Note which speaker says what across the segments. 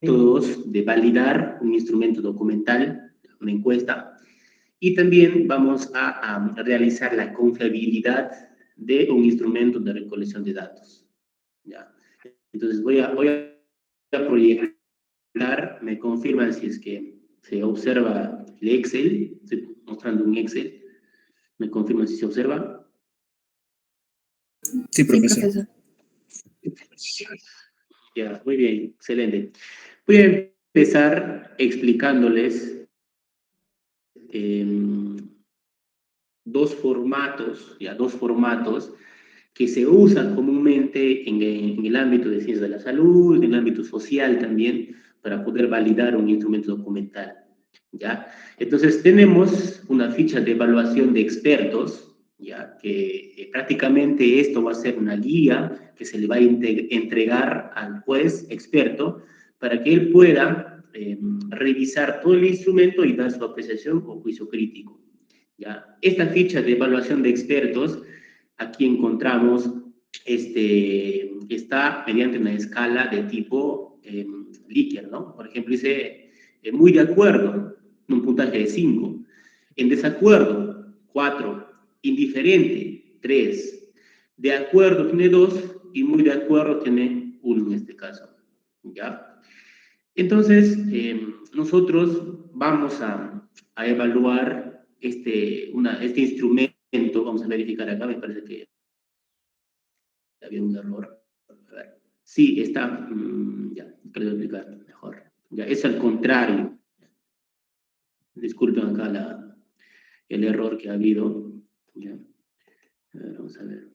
Speaker 1: métodos de validar un instrumento documental, una encuesta, y también vamos a realizar la confiabilidad de un instrumento de recolección de datos. ¿Ya? Entonces voy a proyectar, me confirman si es que se observa el Excel, estoy mostrando un Excel, me confirman si se observa.
Speaker 2: Sí, profesor.
Speaker 1: Ya, muy bien, excelente. Voy a empezar explicándoles dos formatos que se usan comúnmente en el ámbito de ciencias de la salud, en el ámbito social también, para poder validar un instrumento documental, ¿ya? Entonces, tenemos una ficha de evaluación de expertos, ¿ya? Que prácticamente esto va a ser una guía que se le va a entregar al juez experto para que él pueda revisar todo el instrumento y dar su apreciación o juicio crítico, ¿ya? Esta ficha de evaluación de expertos, aquí encontramos, está mediante una escala de tipo Likert, ¿no? Por ejemplo, dice muy de acuerdo, un puntaje de 5. En desacuerdo, 4. Indiferente, 3. De acuerdo tiene 2 y muy de acuerdo tiene 1 en este caso, ¿ya? Entonces, nosotros vamos a evaluar este instrumento, vamos a verificar acá, me parece que había un error. A ver. Sí, está, ya, creo explicar mejor. Ya, es al contrario. Disculpen acá el error que ha habido. Ya. A ver, vamos a ver.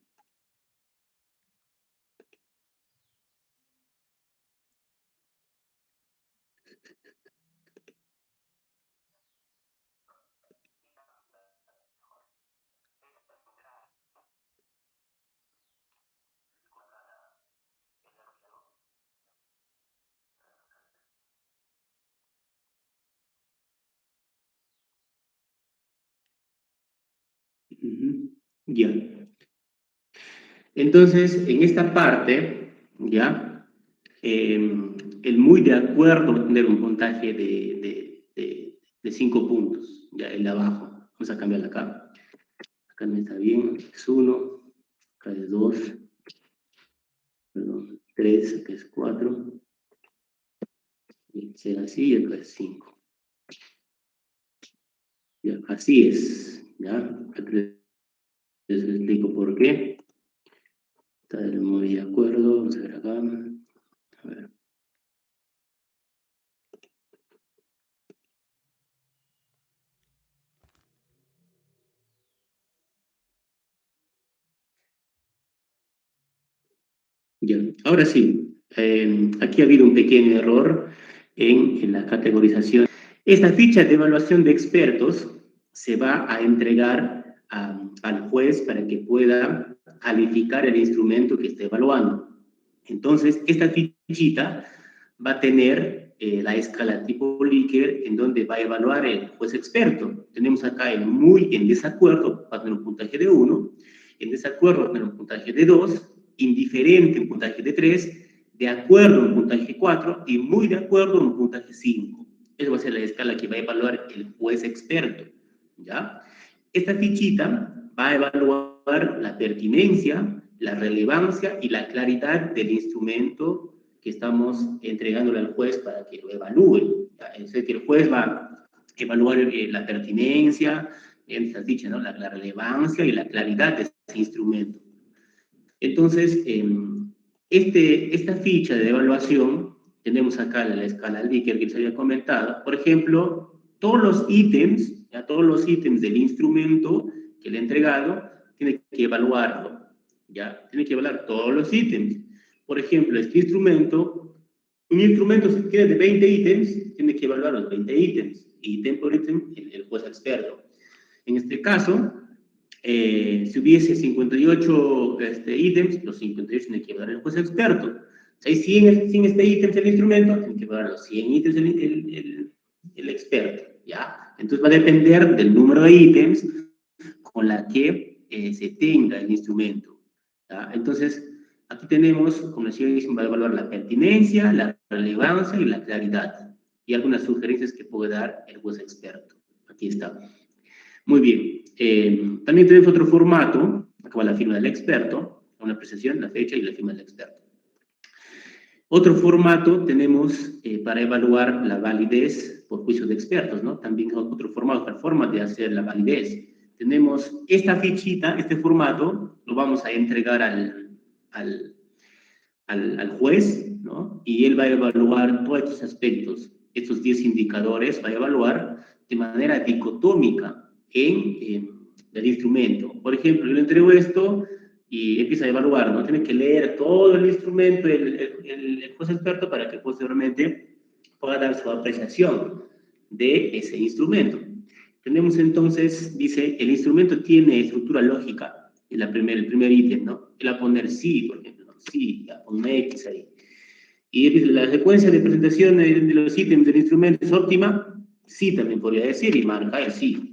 Speaker 1: Ya. Entonces, en esta parte, ya, el muy de acuerdo va a tener un puntaje de 5 puntos, ya el de abajo. Vamos a cambiarla acá. Acá no está bien, es 1, acá es 2, perdón, 3, acá es 4, y será así, y acá es 5. Ya, así es, ¿ya? Les explico por qué. Está muy de acuerdo, vamos a ver acá. A ver. Ya, ahora sí, aquí ha habido un pequeño error en la categorización. Esta ficha de evaluación de expertos se va a entregar al juez para que pueda calificar el instrumento que esté evaluando. Entonces, esta fichita va a tener la escala tipo Likert en donde va a evaluar el juez experto. Tenemos acá el muy en desacuerdo, va a tener un puntaje de 1, en desacuerdo va a tener un puntaje de 2, indiferente un puntaje de 3, de acuerdo un puntaje 4 y muy de acuerdo un puntaje 5. Esa va a ser la escala que va a evaluar el juez experto, ¿ya? Esta fichita va a evaluar la pertinencia, la relevancia y la claridad del instrumento que estamos entregándole al juez para que lo evalúe. Es decir, que el juez va a evaluar la pertinencia, esta dicha, ¿no? La relevancia y la claridad de ese instrumento. Entonces, esta ficha de evaluación, tenemos acá la escala Likert que les había comentado. Por ejemplo, todos los ítems del instrumento que le he entregado, tiene que evaluarlo, ¿ya? Tiene que evaluar todos los ítems. Por ejemplo, este instrumento, un instrumento si tiene de 20 ítems, tiene que evaluar los 20 ítems, ítem por ítem, el juez experto. En este caso, si hubiese 58 ítems, los 58 tiene que evaluar el juez experto. Si hay 100 ítems el instrumento, tiene que evaluar los 100 ítems el experto, ¿ya? Entonces va a depender del número de ítems con la que se tenga el instrumento, ¿ya? Entonces, Aquí tenemos, como decía, va a evaluar la pertinencia, la relevancia y la claridad. Y algunas sugerencias que puede dar el juez experto. Aquí está. Muy bien. También tenemos otro formato, acá va la firma del experto, una apreciación, la fecha y la firma del experto. Otro formato tenemos para evaluar la validez por juicio de expertos, ¿no? También otro formato, otra forma de hacer la validez. Tenemos esta fichita, este formato, lo vamos a entregar al juez, ¿no? Y él va a evaluar todos estos aspectos, estos 10 indicadores, va a evaluar de manera dicotómica en el instrumento. Por ejemplo, yo le entrego esto y empieza a evaluar, ¿no? Tiene que leer todo el instrumento, el juez experto, para que posteriormente pueda dar su apreciación de ese instrumento. Tenemos entonces, dice, el instrumento tiene estructura lógica, el primer ítem, ¿no? Él va a poner sí, por ejemplo, ¿no? Sí, ya pone X ahí. Y la secuencia de presentación de los ítems del instrumento es óptima, sí también podría decir, y marca el sí.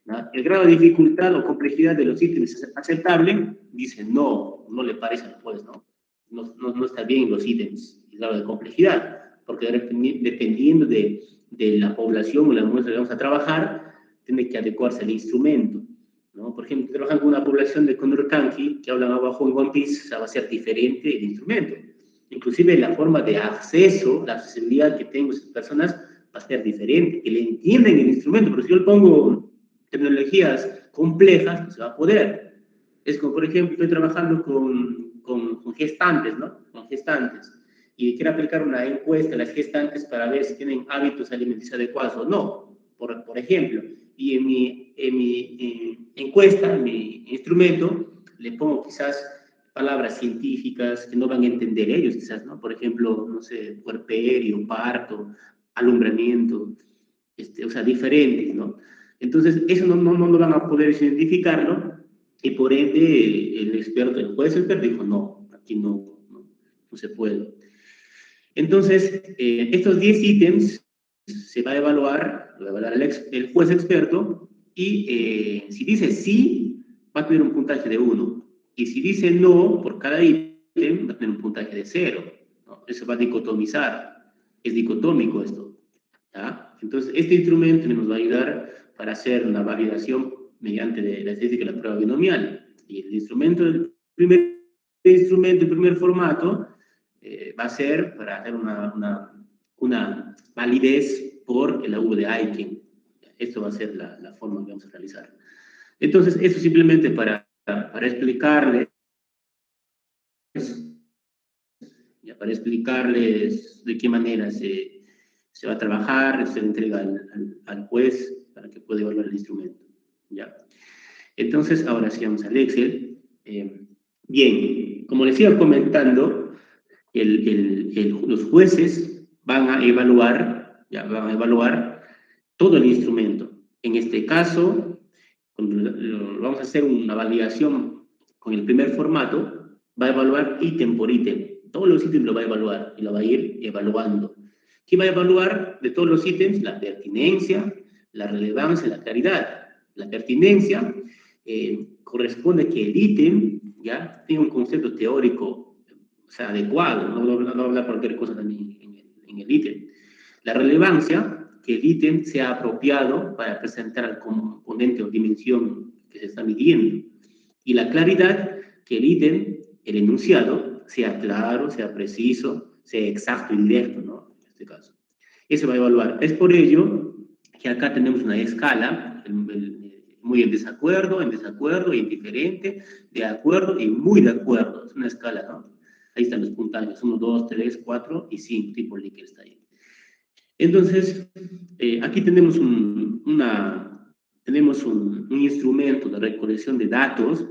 Speaker 1: ¿No? El grado de dificultad o complejidad de los ítems es aceptable, dice no, no le parece al juez, ¿no? No está bien los ítems, el grado de complejidad, porque dependiendo de la población o la muestra que vamos a trabajar, tiene que adecuarse al instrumento, ¿no? Por ejemplo, trabajan con una población de Condor Kanki que hablan abajo en One Piece, o sea, va a ser diferente el instrumento. Inclusive la forma de acceso, la accesibilidad que tengo a esas personas va a ser diferente, que le entienden el instrumento, pero si yo le pongo tecnologías complejas, no se va a poder. Es como, por ejemplo, estoy trabajando con gestantes, ¿no? Con gestantes. Y quiero aplicar una encuesta a las gestantes para ver si tienen hábitos alimenticios adecuados o no, por ejemplo. Y en mi encuesta, en mi instrumento, le pongo quizás palabras científicas que no van a entender ellos, quizás, ¿no? Por ejemplo, no sé, puerperio, parto, alumbramiento, o sea, diferentes, ¿no? Entonces, eso no lo van a poder identificarlo, y por ende, el experto, el juez experto dijo, no, aquí no se puede. Entonces, estos 10 ítems se va a evaluar, lo va a evaluar el juez experto, y si dice sí, va a tener un puntaje de 1. Y si dice no, por cada ítem, va a tener un puntaje de 0. ¿No? Eso va a dicotomizar. Es dicotómico esto. ¿Ya? Entonces, este instrumento nos va a ayudar para hacer una validación mediante la estadística de la prueba binomial. Y el instrumento, el primer formato, va a ser para hacer una validez por la V de Aiken. Esto va a ser la forma que vamos a realizar. Entonces, eso simplemente para explicarles, para explicarles de qué manera se va a trabajar, se le entrega al juez para que pueda evaluar el instrumento. ¿Ya? Entonces, ahora sí vamos al Excel. Bien, como les iba comentando, los jueces van a evaluar todo el instrumento. En este caso, cuando vamos a hacer una validación con el primer formato, va a evaluar ítem por ítem. Todos los ítems lo va a evaluar y lo va a ir evaluando. ¿Qué va a evaluar de todos los ítems? La pertinencia, la relevancia, la claridad. La pertinencia corresponde que el ítem ya tiene un concepto teórico, o sea, adecuado, no habla cualquier cosa también en el ítem. La relevancia, que el ítem sea apropiado para presentar al componente o dimensión que se está midiendo. Y la claridad, que el ítem, el enunciado, sea claro, sea preciso, sea exacto y directo, ¿no? En este caso. Eso va a evaluar. Es por ello que acá tenemos una escala, muy en desacuerdo, indiferente, de acuerdo y muy de acuerdo. Es una escala, ¿no? Ahí están los puntajes, 1, 2, 3, 4 y 5, tipo Likert está ahí. Entonces, aquí tenemos tenemos un instrumento de recolección de datos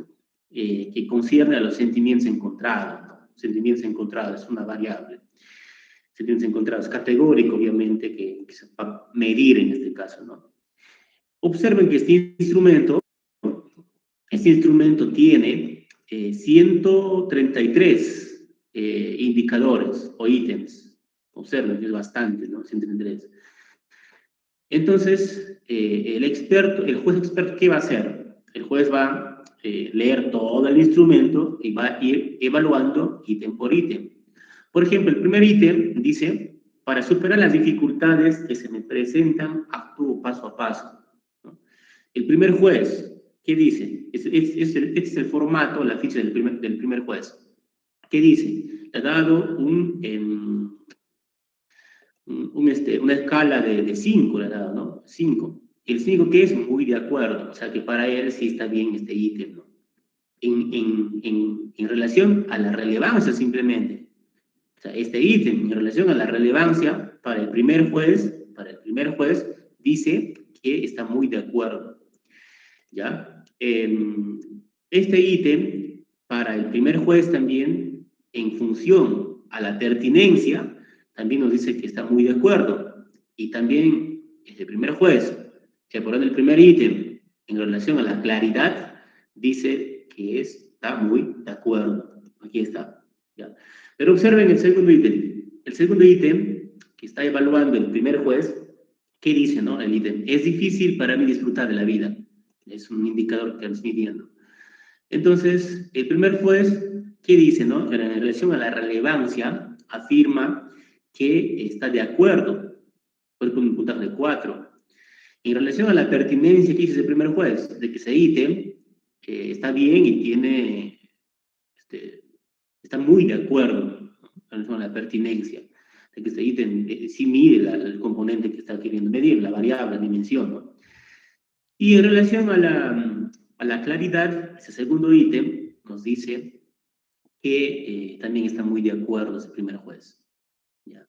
Speaker 1: que concierne a los sentimientos encontrados, ¿no? Sentimientos encontrados es una variable. Sentimientos encontrados categórico, obviamente, que se va a medir en este caso, ¿no? Observen que este instrumento tiene 133 indicadores o ítems. Observen que es bastante, ¿no? 133. Entonces, el juez experto, ¿qué va a hacer? El juez va leer todo el instrumento y va a ir evaluando ítem por ítem. Por ejemplo, el primer ítem dice, para superar las dificultades que se me presentan, actúo paso a paso, ¿no? El primer juez, ¿qué dice? Este es el formato, la ficha del primer juez. ¿Qué dice? Le ha dado una escala de 5, le ha dado, ¿no? 5. El 5, ¿qué es? Muy de acuerdo. O sea, que para él sí está bien este ítem, ¿no? En relación a la relevancia, simplemente. O sea, este ítem, en relación a la relevancia, para el primer juez, dice que está muy de acuerdo, ¿ya? Este ítem, para el primer juez también, en función a la pertinencia, también nos dice que está muy de acuerdo. Y también el primer juez, que por el primer ítem, en relación a la claridad, dice que está muy de acuerdo. Aquí está, ¿ya? Pero observen el segundo ítem. El segundo ítem, que está evaluando el primer juez, ¿qué dice, no? El ítem, es difícil para mí disfrutar de la vida. Es un indicador que estamos midiendo. Entonces, el primer juez, ¿qué dice, no? En relación a la relevancia, afirma que está de acuerdo, por un puntaje de 4. En relación a la pertinencia, ¿qué dice el primer juez? De que ese ítem está bien y tiene, está muy de acuerdo, ¿no? En relación a la pertinencia, de que ese ítem sí mide el componente que está queriendo medir, la variable, la dimensión, ¿no? Y en relación a la claridad, ese segundo ítem nos dice que también está muy de acuerdo ese primer juez, ¿ya?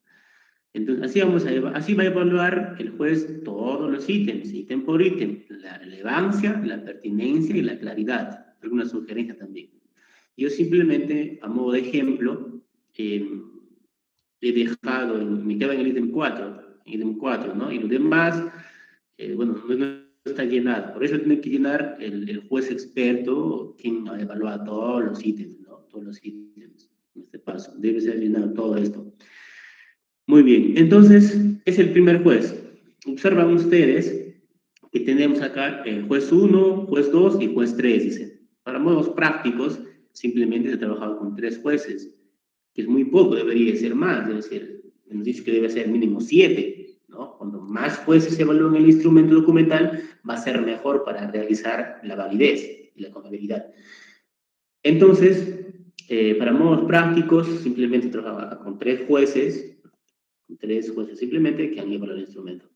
Speaker 1: Entonces, así va a evaluar el juez todos los ítems, ítem por ítem, la relevancia, la pertinencia y la claridad. Alguna sugerencia también. Yo simplemente, a modo de ejemplo, he dejado, me queda en el ítem 4, ¿no? Y lo demás, bueno, no está llenado. Por eso tiene que llenar el juez experto, quien evalúa todos los ítems, ¿no? Todos los ítems, en este paso. Debe ser llenado todo esto. Muy bien, entonces, es el primer juez. Observan ustedes que tenemos acá el juez 1, juez 2 y juez 3, dicen. Para modos prácticos, simplemente se ha trabajado con 3 jueces, que es muy poco, debería ser más, debe ser, nos dice que debe ser mínimo 7, ¿no? Cuando más jueces se evalúen el instrumento documental, va a ser mejor para realizar la validez y la confiabilidad. Entonces, para modos prácticos, simplemente se trabaja con 3 jueces simplemente que han evaluado el instrumento.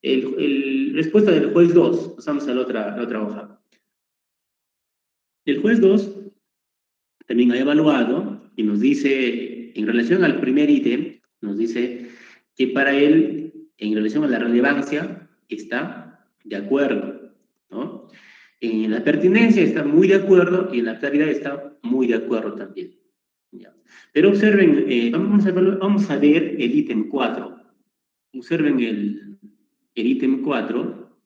Speaker 1: Respuesta del juez 2, pasamos a la otra hoja. El juez 2 también ha evaluado y nos dice, en relación al primer ítem, nos dice que para él, en relación a la relevancia, está de acuerdo, ¿no? En la pertinencia está muy de acuerdo y en la claridad está muy de acuerdo también, ¿ya? Pero observen, vamos a ver el ítem 4. Observen el ítem 4.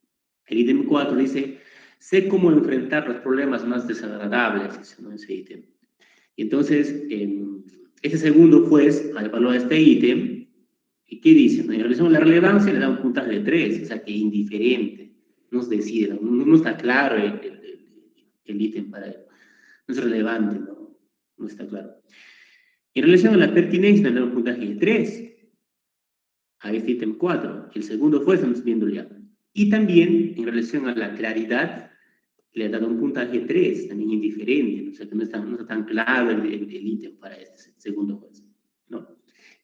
Speaker 1: El ítem 4 dice, sé cómo enfrentar los problemas más desagradables, ¿no? Ese ítem. Y entonces, ese segundo juez evalúa este ítem, ¿y qué dice? En relación a la relevancia le da un puntaje de 3, o sea que indiferente, no se decide, no está claro el ítem para él, no es relevante, no está claro. En relación a la pertinencia le da un puntaje de 3 a este ítem 4, el segundo juez estamos viendo ya. Y también en relación a la claridad, le ha dado un puntaje 3, también indiferente, o sea que no está tan claro el ítem para este segundo juez, ¿no?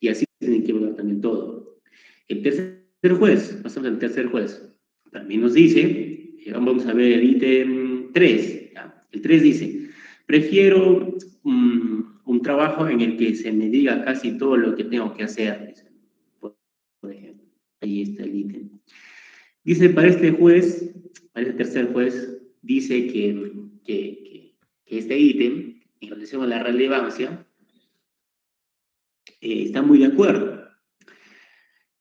Speaker 1: Y así tienen que evaluar también todo. El tercer juez, pasamos al tercer juez, también nos dice, vamos a ver el ítem 3, ¿ya? El 3 dice, prefiero un trabajo en el que se me diga casi todo lo que tengo que hacer, dice. Por ejemplo, ahí está el ítem. Dice, para este juez, para este tercer juez, dice que este ítem, en relación a la relevancia, está muy de acuerdo.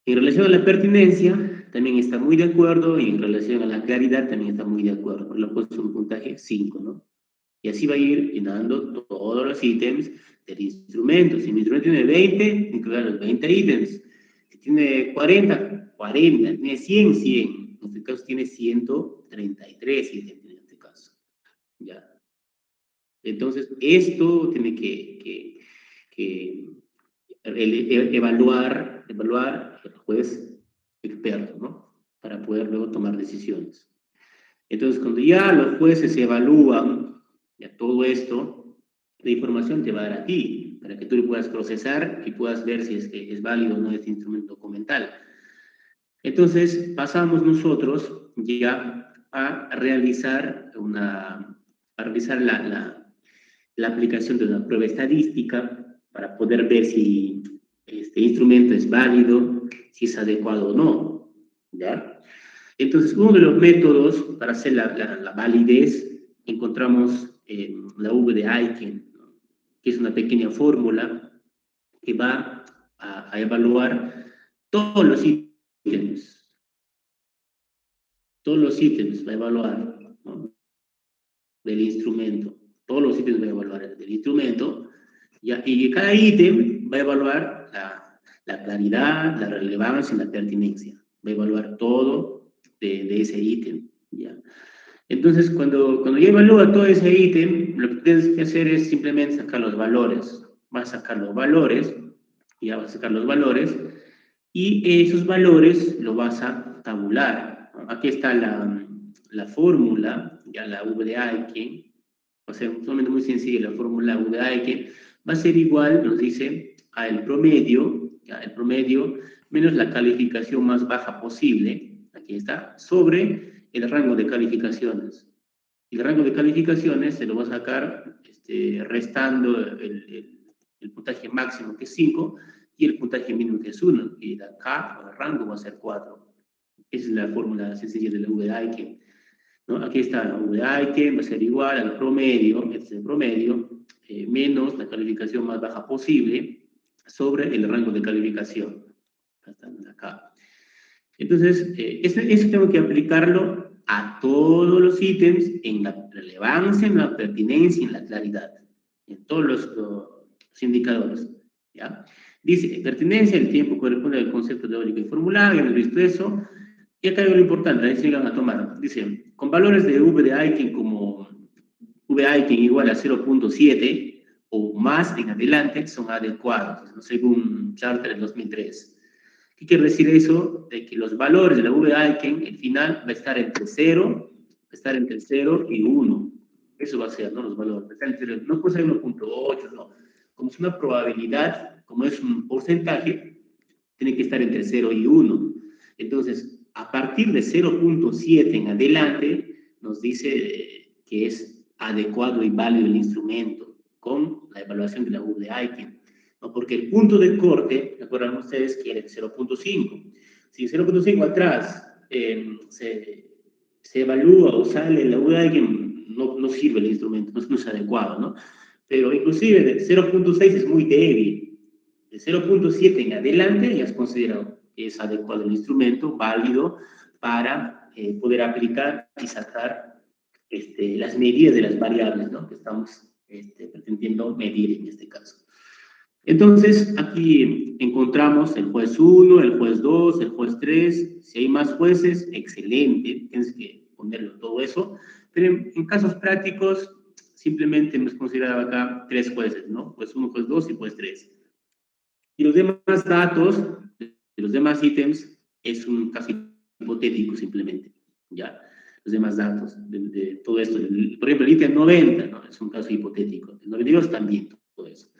Speaker 1: En relación a la pertinencia, también está muy de acuerdo, y en relación a la claridad, también está muy de acuerdo. Por lo he puesto un puntaje 5, ¿no? Y así va a ir llenando todos los ítems del instrumento. Si mi instrumento tiene 20, incluir los 20 ítems. Si tiene 40, 40. Tiene 100, 100. En este caso tiene 133 ítems en este caso. ¿ya? Entonces, esto tiene que evaluar el juez experto, ¿no? Para poder luego tomar decisiones. Entonces, cuando ya los jueces evalúan ya todo esto, la información te va a dar a ti, para que tú lo puedas procesar y puedas ver si es que es válido o no este instrumento documental. Entonces, pasamos nosotros ya a realizar, la aplicación de una prueba estadística para poder ver si este instrumento es válido, si es adecuado o no, ¿ya? Entonces, uno de los métodos para hacer la validez, encontramos la V de Aiken, ¿no? Que es una pequeña fórmula que va a evaluar todos los ítems, va a evaluar, ¿no? Del instrumento, todos los ítems va a evaluar del instrumento, ¿ya? Y cada ítem va a evaluar la claridad, la relevancia y la pertinencia, va a evaluar todo de ese ítem, ¿ya? Entonces, cuando ya evalúa todo ese ítem, lo que tienes que hacer es simplemente sacar los valores. Vas a sacar los valores, ya vas a sacar los valores, y esos valores los vas a tabular. Aquí está la fórmula, ya la V de Aiken, o sea, solamente muy sencilla, la fórmula V de Aiken va a ser igual, nos dice, a el promedio, ya, el promedio menos la calificación más baja posible, aquí está, sobre el rango de calificaciones. Y el rango de calificaciones se lo va a sacar restando el puntaje máximo, que es 5, y el puntaje mínimo, que es 1, y la K, o el rango, va a ser 4. Esa es la fórmula sencilla de la V de Aiken, ¿no? Aquí está la V de Aiken, va a ser igual al promedio, este es el promedio, menos la calificación más baja posible sobre el rango de calificación. Acá. Entonces, eso tengo que aplicarlo a todos los ítems en la relevancia, en la pertinencia, en la claridad, en todos los indicadores, ¿ya? Dice, pertinencia, el tiempo corresponde al concepto teórico y formular, ya hemos visto eso. Y acá hay lo importante, ahí se llegan a tomar. Dice, con valores de V de Aiken como V Aiken igual a 0.7 o más en adelante son adecuados, ¿no? Según Charter del 2003. ¿Qué quiere decir eso? De que los valores de la V Aiken, el final, va a estar entre 0, y 1. Eso va a ser, ¿no? Los valores. No puede ser 1.8, no. Como es una probabilidad, como es un porcentaje, tiene que estar entre 0 y 1. Entonces, a partir de 0.7 en adelante, nos dice que es adecuado y válido el instrumento con la evaluación de la V de Aiken, ¿no? Porque el punto de corte, recuerdan ustedes que era el 0.5. Si 0.5 atrás se evalúa o sale la V de Aiken, no sirve el instrumento, no es adecuado, ¿no? Pero inclusive de 0.6 es muy débil. De 0.7 en adelante ya es considerado que es adecuado el instrumento, válido para poder aplicar y sacar las medidas de las variables, ¿no? Que estamos pretendiendo medir en este caso. Entonces, aquí encontramos el juez 1, el juez 2, el juez 3. Si hay más jueces, excelente, tienes que ponerlo todo eso. Pero en casos prácticos, simplemente hemos considerado acá 3 jueces, ¿no? Juez 1, juez 2 y juez 3. Y los demás datos, de los demás ítems, es un caso hipotético simplemente, ¿ya? Los demás datos de todo esto. Por ejemplo, el ítem 90, ¿no? Es un caso hipotético. El 92 también, todo eso.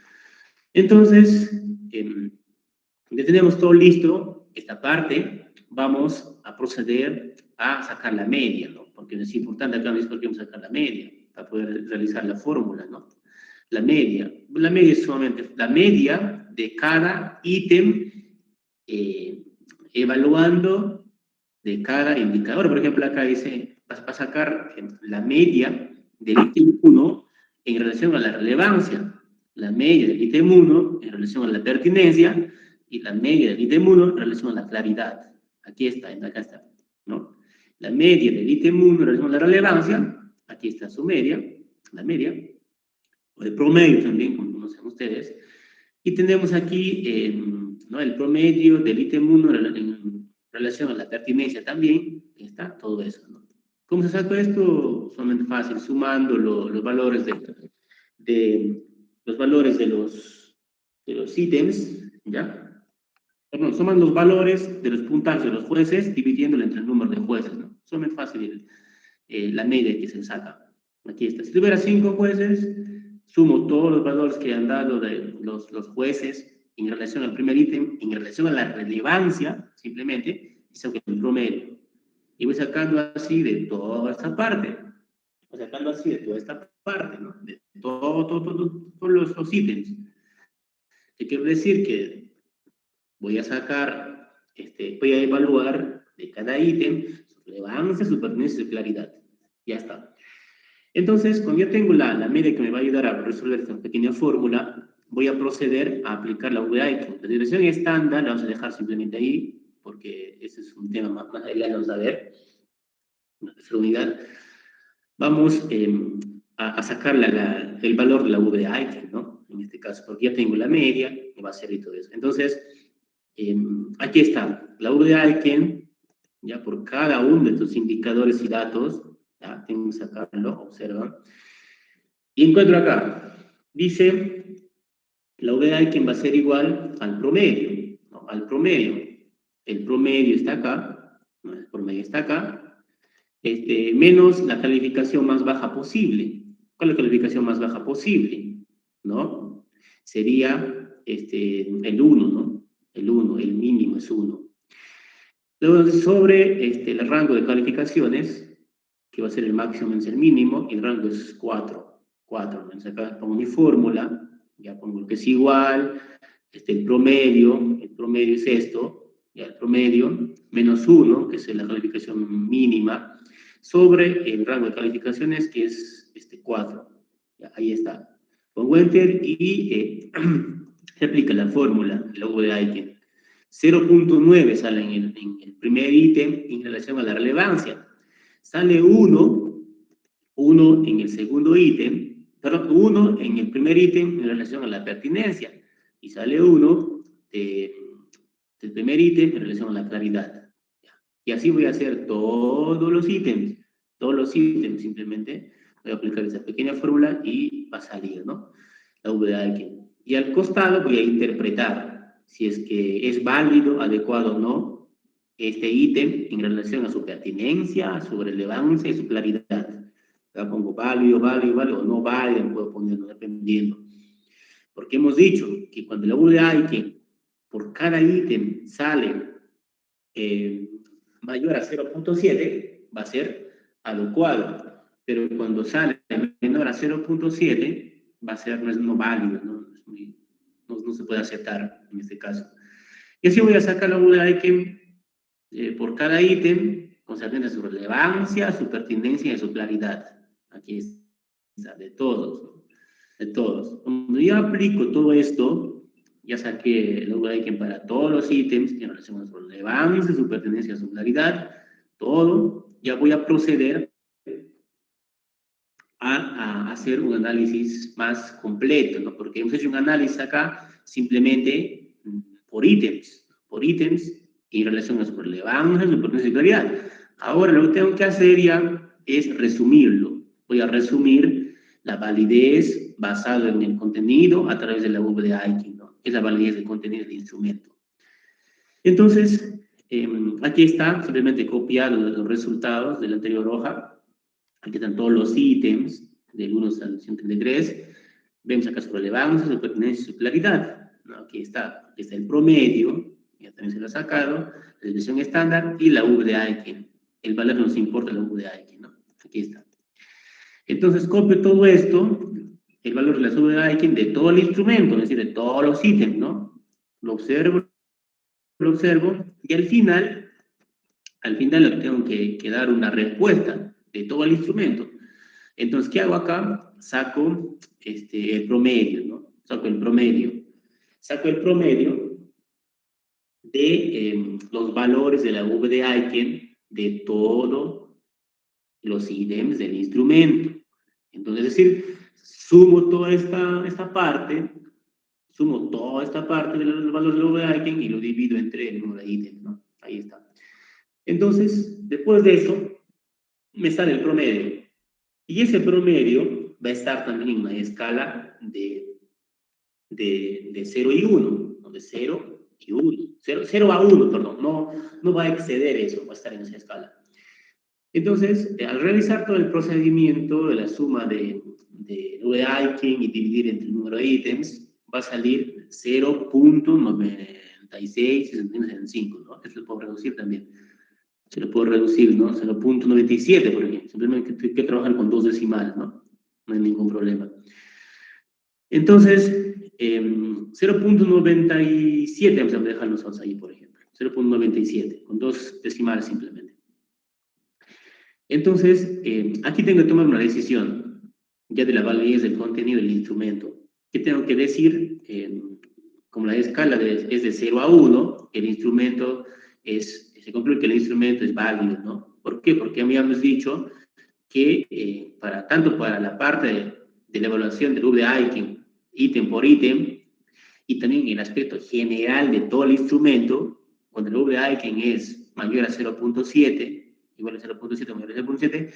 Speaker 1: Entonces, ya tenemos todo listo, esta parte, vamos a proceder a sacar la media, ¿no? Porque es importante acá, ¿no? Porque vamos a sacar la media para poder realizar la fórmula, ¿no? La media es solamente la media de cada ítem, evaluando de cada indicador. Por ejemplo, acá dice, vas a sacar la media del ítem 1 en relación a la relevancia, la media del ítem 1 en relación a la pertinencia y la media del ítem 1 en relación a la claridad. Aquí está, acá está, ¿no? La media del ítem 1 en relación a la relevancia, aquí está su media, la media, o el promedio también, como conocen ustedes, y tenemos aquí ¿no? El promedio del ítem 1 en relación a la pertinencia también, está todo eso, ¿no? ¿Cómo se saca esto? Sumamente fácil, sumando los valores los valores de los ítems, ¿ya? Perdón, suman los valores de los puntajes de los jueces dividiéndolo entre el número de jueces, ¿no? Sumamente fácil la media que se saca. Aquí está. Si tuviera 5 jueces, sumo todos los valores que han dado de los jueces en relación al primer ítem, en relación a la relevancia, simplemente, y saco el promedio. Y voy sacando así de toda esta parte. Voy sacando así de toda esta parte, ¿no? De todos los ítems. ¿Qué quiero decir? Que voy a sacar, voy a evaluar de cada ítem su relevancia, su pertenencia y su claridad. Ya está. Entonces, cuando ya tengo la media que me va a ayudar a resolver esta pequeña fórmula, voy a proceder a aplicar la VIQ. La dirección estándar la vamos a dejar simplemente ahí, porque ese es un tema más adelante, vamos a ver, nuestra unidad. Vamos a sacar el valor de la VIQ, ¿no? En este caso, porque ya tengo la media, y va a ser y todo eso. Entonces, aquí está, la VIQ, ya por cada uno de estos indicadores y datos, ya tengo que sacarlo, observan. Y encuentro acá, dice, la VIQ va a ser igual al promedio, ¿no? Al promedio. El promedio está acá, ¿no? El promedio está acá, menos la calificación más baja posible. ¿Cuál es la calificación más baja posible? ¿No? Sería el 1, ¿no? El 1, el mínimo es 1. Luego, sobre el rango de calificaciones, que va a ser el máximo menos el mínimo, y el rango es 4. 4. Entonces acá pongo mi fórmula, ya pongo que es igual, el promedio es esto, ya el promedio, menos 1, que es la calificación mínima, sobre el rango de calificaciones, que es 4. Ya, ahí está. Pongo Enter y se aplica la fórmula, el logo de Aiken. 0.9 sale en el primer ítem en relación a la relevancia. Sale 1 en el segundo ítem, perdón, 1 en el primer ítem en relación a la pertinencia. Y sale 1 del primer ítem en relación a la claridad. Y así voy a hacer todos los ítems, simplemente voy a aplicar esa pequeña fórmula y va a salir, ¿no? La V de Aiken. Y al costado voy a interpretar si es que es válido, adecuado o no este ítem en relación a su pertinencia, a su relevancia y su claridad. Acá pongo válido, o no válido, puedo ponerlo dependiendo. Porque hemos dicho que cuando la V de Aiken por cada ítem sale mayor a 0.7, va a ser adecuado. Pero cuando sale menor a 0.7, va a ser no válido, no se puede aceptar en este caso. Y así voy a sacar la VIQ por cada ítem, concerniente a su relevancia, su pertinencia y su claridad. Aquí está, de todos. De todos. Cuando yo aplico todo esto, ya saqué el VIQ para todos los ítems en relación a su relevancia, su pertenencia, su claridad, todo, ya voy a proceder a hacer un análisis más completo, ¿no? Porque hemos hecho un análisis acá simplemente por ítems en relación a su relevancia, su pertenencia y claridad. Ahora lo que tengo que hacer ya es resumirlo. Voy a resumir la validez basada en el contenido a través de la V de Aiken, ¿no? Es la validez del contenido del instrumento. Entonces, aquí está, simplemente copiado los resultados de la anterior hoja. Aquí están todos los ítems del 1 al 133. Vemos acá su relevancia, su pertenencia y su claridad, ¿no? Aquí está el promedio, ya también se lo ha sacado, la desviación estándar y la V de Aiken. El valor no nos importa la V de Aiken, ¿no? Aquí está. Entonces, copio todo esto, el valor de la V de Aiken de todo el instrumento, es decir, de todos los ítems, ¿no? Lo observo, y al final le tengo que dar una respuesta de todo el instrumento. Entonces, ¿qué hago acá? Saco el promedio, ¿no? Saco el promedio de los valores de la V de Aiken de todos los ítems del instrumento. Entonces, es decir, sumo toda esta parte, de los valores de la V de Aiken y lo divido entre el número de ítems, ¿no? Ahí está. Entonces, después de eso, me sale el promedio. Y ese promedio va a estar también en una escala de 0 y 1, ¿no? De 0 y 1, 0 a 1, perdón, no va a exceder eso, va a estar en esa escala. Entonces, al realizar todo el procedimiento de la suma de Eiken y dividir entre el número de ítems, va a salir 0.9665, ¿no? Eso lo puedo reducir también. Se lo puedo reducir, ¿no? 0.97, por ejemplo. Simplemente hay que trabajar con dos decimales, ¿no? No hay ningún problema. Entonces, 0.97 vamos a dejar nosotros ahí, por ejemplo. 0.97, con dos decimales simplemente. Entonces, aquí tengo que tomar una decisión ya de la validez del contenido del instrumento. ¿Qué tengo que decir? Como la escala es de 0 a 1, el instrumento se concluye que el instrumento es válido, ¿no? ¿Por qué? Porque habíamos dicho que tanto para la parte de la evaluación del V Eiken, ítem por ítem, y también el aspecto general de todo el instrumento, cuando el V Eiken es mayor a 0.7, igual a 0.7 o mayor a 0.7,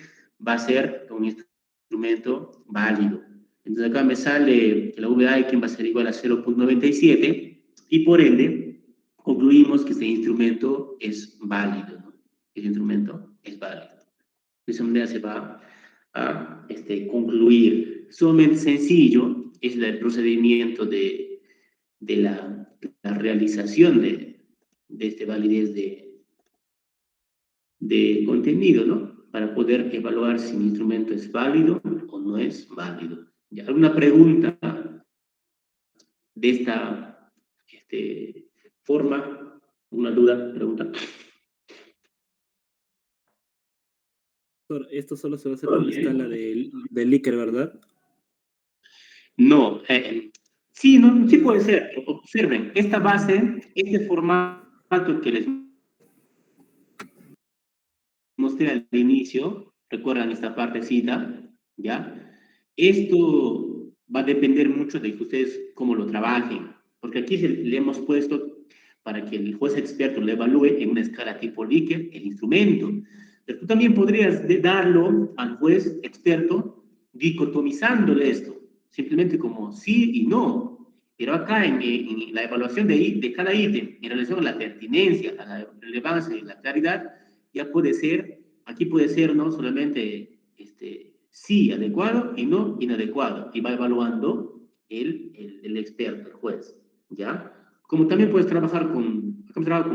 Speaker 1: va a ser un instrumento válido. Entonces acá me sale que la V Eiken va a ser igual a 0.97 y por ende concluimos que este instrumento es válido, ¿no? Este instrumento es válido. De esa manera se va a concluir. Sumamente sencillo es el procedimiento de la realización de este validez de contenido, ¿no? Para poder evaluar si un instrumento es válido o no es válido. ¿Ya? ¿Alguna pregunta de esta forma? ¿Una duda? ¿Pregunta?
Speaker 2: Esto solo se va a hacer con la escala de Likert, ¿verdad?
Speaker 1: No, sí, no, sí puede ser. Observen, esta base, este formato que les mostré al inicio, recuerdan esta partecita, ¿ya? Esto va a depender mucho de que ustedes cómo lo trabajen, porque aquí le hemos puesto para que el juez experto lo evalúe en una escala tipo Likert el instrumento. Pero tú también podrías darlo al juez experto dicotomizándole esto, simplemente como sí y no. Pero acá en la evaluación de cada ítem, en relación a la pertinencia, a la relevancia y la claridad, ya puede ser, aquí puede ser no solamente sí adecuado y no inadecuado, y va evaluando el experto, el juez, ¿ya? Como también puedes trabajar con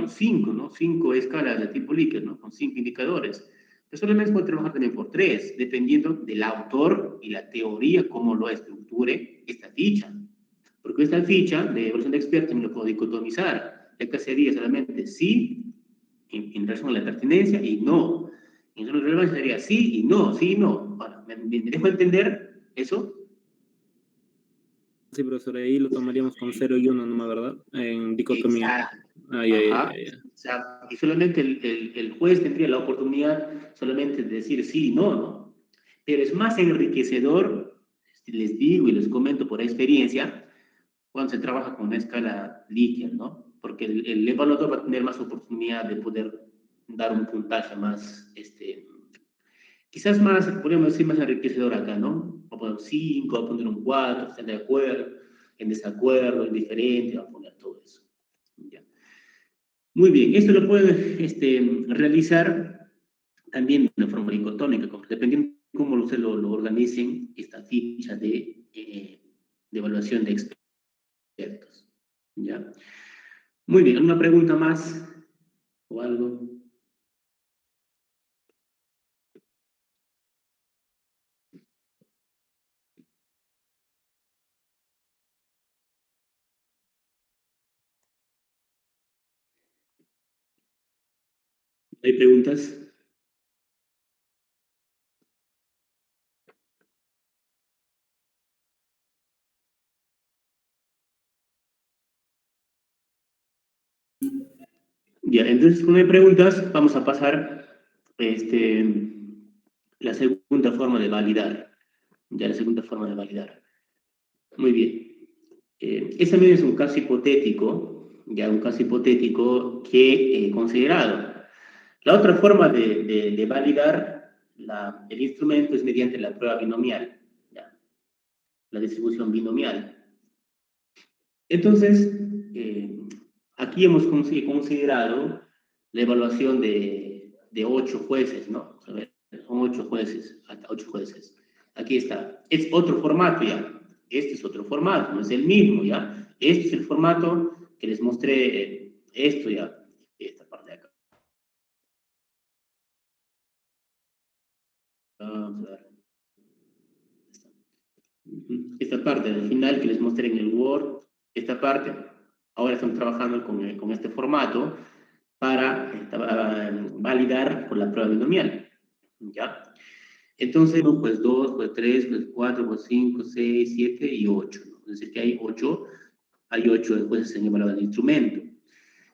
Speaker 1: 5, ¿no? 5 escalas de tipo Likert, ¿no? Con 5 indicadores. Pero solamente puedes trabajar también por 3, dependiendo del autor y la teoría, cómo lo estructure esta ficha. Porque esta ficha de evaluación de expertos me lo puedo dicotomizar. Esta sería solamente sí en relación a la pertinencia y no. En relación a la relevancia sería sí y no, sí y no. Bueno, ¿me dejo entender eso?
Speaker 2: Sí, profesor, ahí lo tomaríamos con 0 y 1 nomás, ¿verdad? En dicotomía.
Speaker 1: Exacto. Ajá. Exacto. Y solamente el juez tendría la oportunidad solamente de decir sí y no, ¿no? Pero es más enriquecedor, les digo y les comento por experiencia, cuando se trabaja con una escala Likert, ¿no? Porque el evaluador va a tener más oportunidad de poder dar un puntaje más, quizás más, podríamos decir, más enriquecedor acá, ¿no? Va a poner un 5, va a poner un 4, está de acuerdo, en desacuerdo, indiferente, va a poner todo eso. ¿Ya? Muy bien, esto lo pueden realizar también de una forma dicotómica, dependiendo de cómo ustedes lo organicen, esta ficha de evaluación de expertos. ¿Ya? Muy bien, ¿una pregunta más o algo? ¿Hay preguntas? Ya, entonces, como no hay preguntas, vamos a pasar la segunda forma de validar. Ya, la segunda forma de validar. Muy bien. Ese también es un caso hipotético, ya un caso hipotético que he considerado. La otra forma de validar el instrumento es mediante la prueba binomial, ¿ya? La distribución binomial. Entonces, aquí hemos considerado la evaluación de 8 jueces, ¿no? Vamos a ver, son 8 jueces, hasta 8 jueces. Aquí está. Es otro formato ya. Este es otro formato, no es el mismo, ¿ya? Este es el formato que les mostré, esto ya, esta parte de acá. Vamos a ver. Esta parte del final que les mostré en el Word, esta parte, ahora estamos trabajando con este formato para validar por la prueba binomial, ¿ya? Entonces, pues 2, pues 3, pues 4, pues 5, 6, 7 y 8, ¿no? Es decir, que hay 8 jueces en evaluado del instrumento.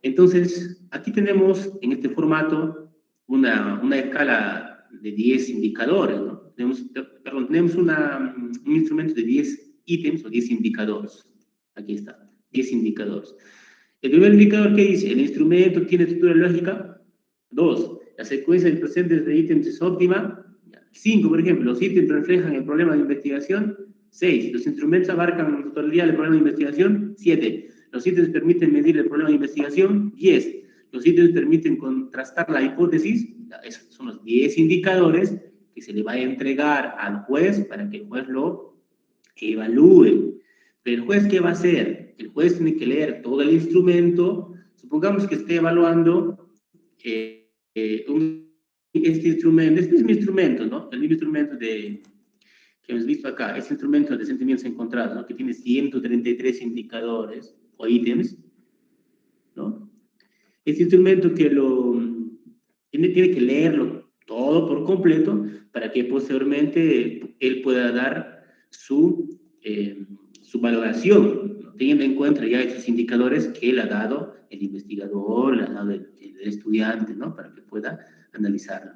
Speaker 1: Entonces, aquí tenemos en este formato una escala de 10 indicadores, ¿no? Tenemos un instrumento de 10 ítems o 10 indicadores. Aquí está, 10 indicadores. El primer indicador, ¿qué dice? El instrumento tiene estructura lógica. 2, la secuencia de presentes de ítems es óptima. 5, por ejemplo, los ítems reflejan el problema de investigación. 6, los instrumentos abarcan en totalidad el problema de investigación. 7, los ítems permiten medir el problema de investigación. 10, los ítems permiten contrastar la hipótesis. Esos son los 10 indicadores que se le va a entregar al juez para que el juez lo evalúe. Pero el juez, ¿qué va a hacer? El juez tiene que leer todo el instrumento. Supongamos que esté evaluando este instrumento. Este es mi instrumento, ¿no? El mismo instrumento que hemos visto acá. Este instrumento de sentimientos encontrados, ¿no? Que tiene 133 indicadores o ítems, ¿no? Este instrumento que tiene que leerlo todo por completo para que posteriormente él pueda dar su valoración, ¿no? Teniendo en cuenta ya esos indicadores que él ha dado el investigador, le ha dado el estudiante, ¿no? Para que pueda analizarlo.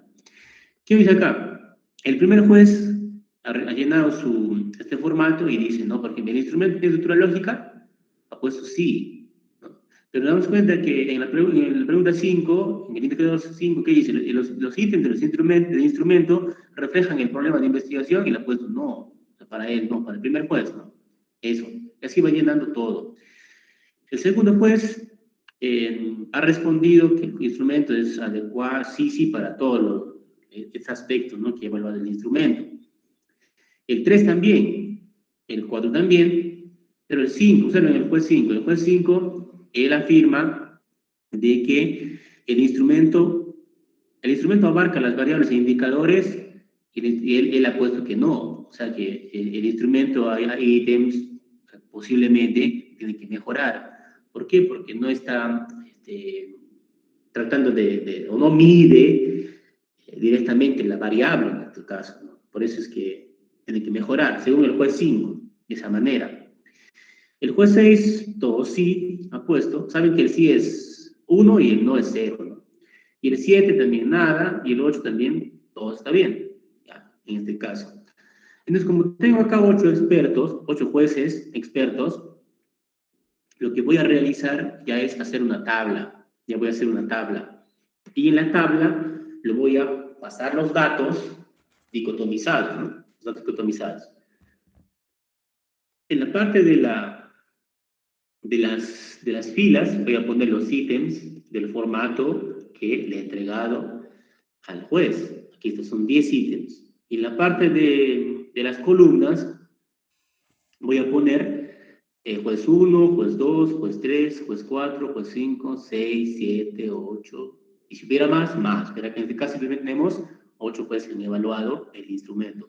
Speaker 1: ¿Qué dice acá? El primer juez ha llenado este formato y dice, ¿no? Porque el instrumento tiene estructura lógica, ha puesto sí, ¿no? Pero nos damos cuenta que en la pregunta 5, en el indicador 5, ¿qué dice? Los ítems del instrumento reflejan el problema de investigación y le ha puesto no, para él, no, para el primer juez, ¿no? Eso, y así va llenando todo. El segundo juez ha respondido que el instrumento es adecuado, sí, para todos estos aspectos, ¿no? Que evalúa el instrumento. El 3 también, el 4 también, pero el 5, observen el juez 5, él afirma de que el instrumento abarca las variables e indicadores y él ha puesto que no, o sea que el instrumento hay ítems posiblemente tiene que mejorar. ¿Por qué? Porque no está tratando o no mide directamente la variable en este caso, ¿no? Por eso es que tiene que mejorar, según el juez 5, de esa manera. El juez 6, todo sí ha puesto, saben que el sí es 1 y el no es 0, ¿no? Y el 7 también nada, y el 8 también, todo está bien, ya, en este caso. Entonces, como tengo acá 8 expertos, 8 jueces expertos, lo que voy a realizar ya es hacer una tabla, ya voy a hacer una tabla. Y en la tabla le voy a pasar los datos dicotomizados, ¿no? Los datos dicotomizados. En la parte de las filas voy a poner los ítems del formato que le he entregado al juez. Aquí estos son 10 ítems. Y en la parte de las columnas voy a poner juez 1, juez 2, juez 3, juez 4, juez 5, 6, 7, 8. Y si hubiera más. Pero que en este caso simplemente tenemos 8 jueces que han evaluado el instrumento.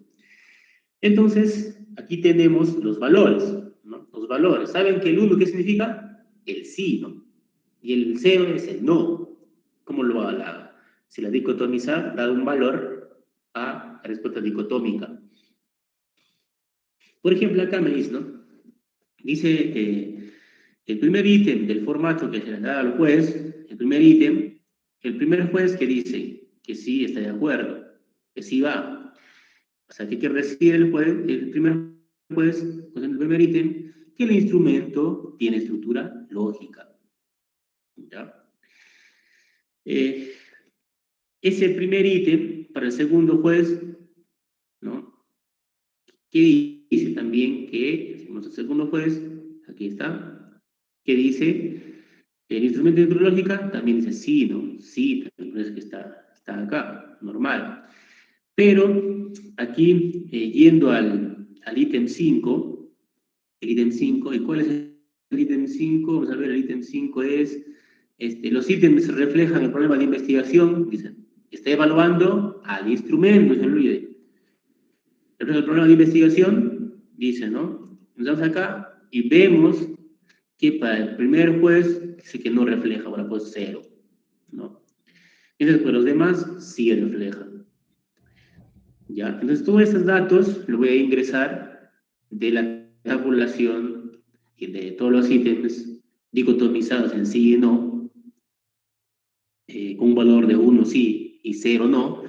Speaker 1: Entonces, aquí tenemos los valores, ¿no? Los valores. ¿Saben que el 1 qué significa? El sí, ¿no? Y el 0 es el no. ¿Cómo lo hago? Si la dicotomizar, da un valor a la respuesta dicotómica. Por ejemplo, acá me dice, ¿no? Dice el primer ítem del formato que se le da al juez, el primer juez que dice que sí está de acuerdo, que sí va. O sea, que recibe el primer juez, con el primer ítem, que el instrumento tiene estructura lógica. ¿Ya? Ese primer ítem para el segundo juez, ¿no? Que dice también que, nuestro segundo juez, aquí está, que dice, el instrumento de hidrológica también dice sí, ¿no? Sí, también es que está acá, normal. Pero aquí, yendo al ítem 5, el ítem 5, ¿y cuál es el ítem 5? Vamos a ver, el ítem 5 es, los ítems reflejan el problema de investigación, dicen, está evaluando al instrumento, no se olvide. El problema de investigación, dice, ¿no? Nos vamos acá y vemos que para el primer juez dice que no refleja, ahora pues 0, ¿no? Entonces, pues los demás sí reflejan. ¿Ya? Entonces, todos estos datos los voy a ingresar de la tabulación de todos los ítems dicotomizados en sí y no, con un valor de 1 sí y 0 no,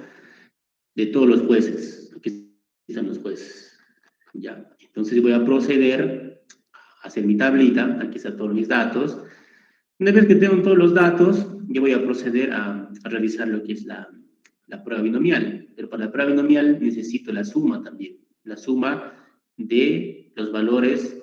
Speaker 1: de todos los jueces. Aquí están los jueces. ¿Ya? Entonces voy a proceder a hacer mi tablita, aquí están todos mis datos. Una vez que tengo todos los datos, yo voy a proceder a realizar lo que es la prueba binomial. Pero para la prueba binomial necesito la suma también, la suma de los valores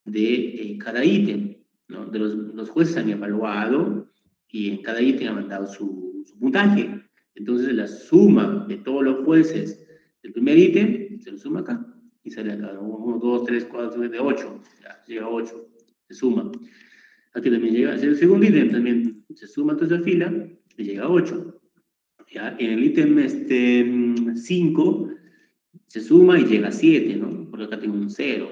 Speaker 1: de cada ítem, ¿no? De los jueces han evaluado y en cada ítem han mandado su puntaje. Entonces la suma de todos los jueces del primer ítem se lo suma acá y sale acá 1, 2, 3, 4, 5, 8, ya, llega a 8, se suma. Aquí también llega, el segundo ítem también se suma toda esa fila y llega a 8. ¿Ya? En el ítem 5 se suma y llega a 7, ¿no? Porque acá tengo un 0.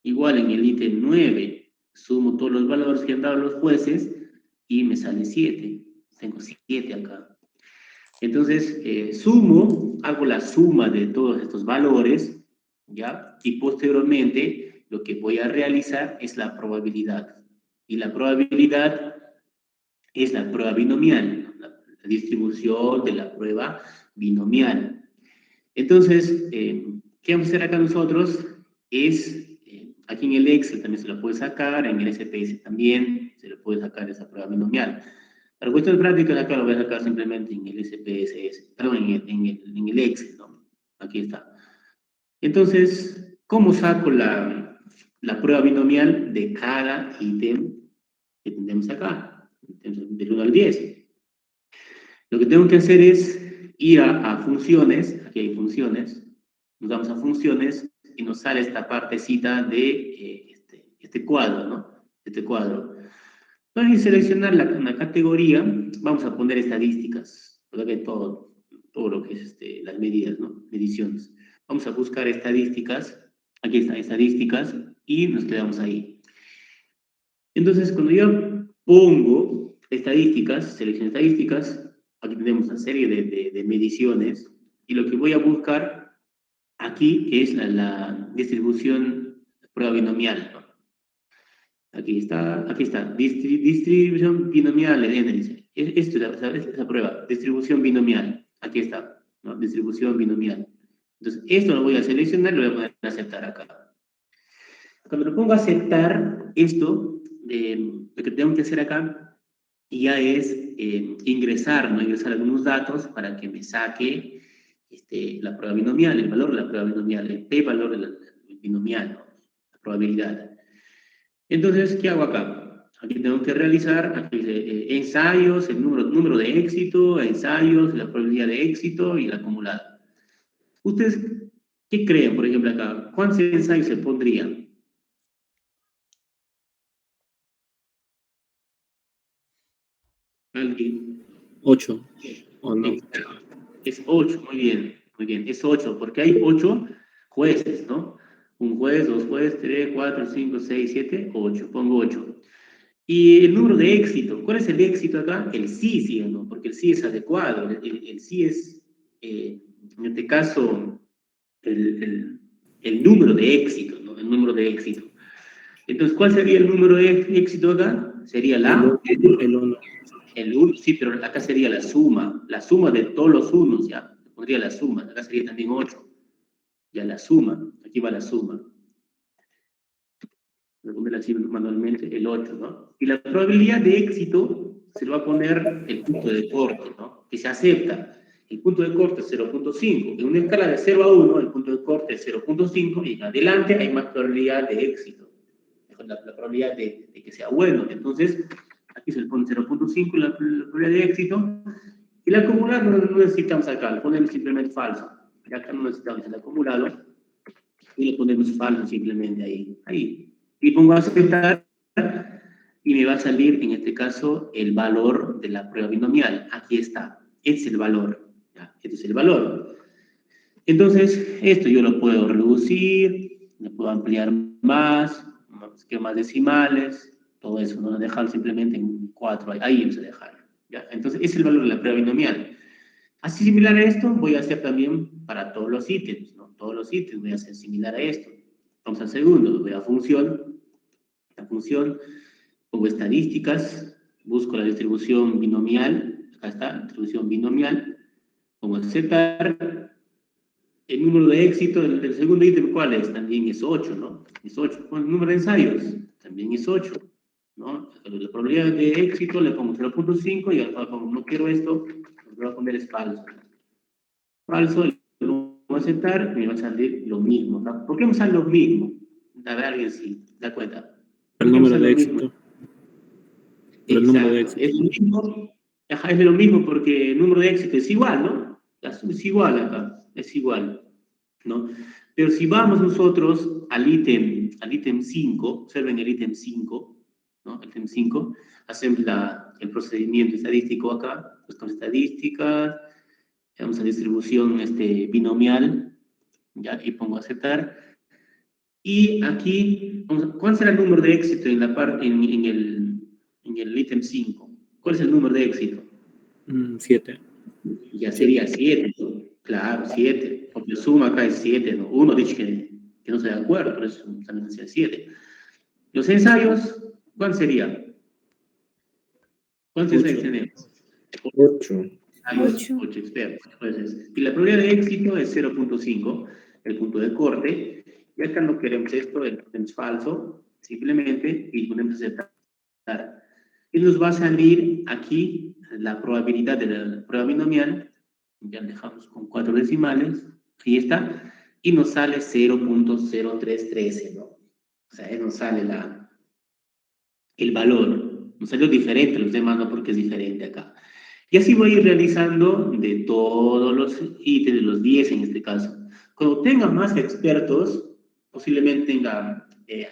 Speaker 1: Igual en el ítem 9 sumo todos los valores que han dado los jueces y me sale 7. Tengo 7 acá. Entonces, hago la suma de todos estos valores, ¿ya? Y posteriormente lo que voy a realizar es la probabilidad. Y la probabilidad es la prueba binomial, la distribución de la prueba binomial. Entonces, ¿qué vamos a hacer acá nosotros? Aquí en el Excel también se lo puede sacar, en el SPS también se lo puede sacar esa prueba binomial. Para cuestiones prácticas acá lo voy a sacar simplemente en el SPSS, perdón, en el Excel, ¿no? Aquí está. Entonces, ¿cómo saco la prueba binomial de cada ítem que tenemos acá? Del 1 al 10. Lo que tengo que hacer es ir a funciones, aquí hay funciones, nos vamos a funciones y nos sale esta partecita de este cuadro, ¿no? Este cuadro. Para seleccionar una categoría, vamos a poner estadísticas, porque todo lo que es las medidas, ¿no? Mediciones. Vamos a buscar estadísticas, aquí está, estadísticas, y nos quedamos ahí. Entonces, cuando yo pongo estadísticas, selecciono estadísticas, aquí tenemos una serie de mediciones, y lo que voy a buscar aquí es la distribución prueba binomial, ¿no? Aquí está, distribución binomial, dice. Esto es esa prueba, distribución binomial, aquí está, ¿no? Distribución binomial. Entonces, esto lo voy a seleccionar y lo voy a poner a aceptar acá. Cuando lo pongo a aceptar, esto, lo que tengo que hacer acá, ya es ingresar, ¿no? Ingresar algunos datos para que me saque la prueba binomial, el valor de la prueba binomial, el p-valor del binomial, ¿no? La probabilidad. Entonces, ¿qué hago acá? Aquí tengo que realizar, aquí dice, ensayos, el número de éxito, ensayos, la probabilidad de éxito y el acumulado. ¿Ustedes qué creen, por ejemplo, acá? ¿Cuántos ensayos se pondrían? ¿Alguien?
Speaker 2: 8, ¿o no?
Speaker 1: Es 8, muy bien, es 8, porque hay 8 jueces, ¿no? Un juez, dos jueces, 3, 4, 5, 6, 7, 8, pongo 8. Y el número de éxito, ¿cuál es el éxito acá? El sí, sí, ¿no? Porque el sí es adecuado, el sí es, en este caso, el número de éxito, ¿no? El número de éxito. Entonces, ¿cuál sería el número de éxito acá? Sería
Speaker 2: El 1.
Speaker 1: el 1, sí, pero acá sería la suma de todos los unos, ya. Pondría la suma, acá sería también 8. Ya la suma, aquí va la suma. Voy a poner así manualmente el 8, ¿no? Y la probabilidad de éxito se le va a poner el punto de corte, ¿no? Que se acepta. el punto de corte es 0.5. En una escala de 0 a 1, el punto de corte es 0.5 y en adelante hay más probabilidad de éxito. La probabilidad de que sea bueno. Entonces, aquí se le pone 0.5 la probabilidad de éxito. Y el acumulado no necesitamos acá, le ponemos simplemente falso. Y acá no necesitamos el acumulado. Y le ponemos falso simplemente ahí. Y pongo a aceptar y me va a salir, en este caso, el valor de la prueba binomial. Aquí está. Este es el valor. ¿Ya? Este es el valor. Entonces, esto yo lo puedo reducir, lo puedo ampliar más, esquemas decimales, todo eso, no dejarlo simplemente en 4, ahí vamos a dejarlo. ¿Ya? Entonces, ese es el valor de la prueba binomial. Así similar a esto, voy a hacer también para todos los ítems, ¿no? Todos los ítems voy a hacer similar a esto. Vamos al segundo, voy a función, la función, pongo estadísticas, busco la distribución binomial, acá está, distribución binomial, pongo aceptar. El número de éxito del segundo ítem, ¿cuál es? También es 8, ¿no? Es 8. El número de ensayos, también es 8, ¿no? La probabilidad de éxito le pongo 0.5 y al como no quiero esto, lo que voy a poner es falso. Falso, lo voy a aceptar y me va a salir lo mismo, ¿no? ¿Por qué me sale lo mismo? A ver, alguien sí, da cuenta.
Speaker 2: El número de éxito. El número de éxito.
Speaker 1: Es lo mismo, es lo mismo porque el número de éxito es igual, ¿no? Es igual acá, es igual, ¿no? Pero si vamos nosotros al ítem 5, observen el ítem 5, ¿no? El ítem 5, hacemos el procedimiento estadístico acá, buscamos estadísticas, vamos a distribución binomial, ¿ya? Y pongo aceptar. Y aquí, ¿cuál será el número de éxito en el ítem 5? ¿Cuál es el número de éxito?
Speaker 2: 7.
Speaker 1: Ya sería 7, ¿no? Claro, 7. Porque suma acá es 7, ¿no? Uno dice que no está de acuerdo, por eso también decía 7. Los ensayos, ¿cuál sería? ¿Cuántos ensayos tenemos?
Speaker 3: 8.
Speaker 1: 8 expertos. Entonces, y la probabilidad de éxito es 0.5, el punto de corte. Y acá no queremos esto, es falso, simplemente, y ponemos aceptar. Y nos va a salir aquí la probabilidad de la prueba binomial, ya dejamos con 4 decimales, ahí está, y nos sale 0.0313, ¿no? O sea, nos sale el valor, nos salió diferente a los demás, no porque es diferente acá. Y así voy a ir realizando de todos los ítems, de los 10 en este caso. Cuando tenga más expertos, posiblemente tenga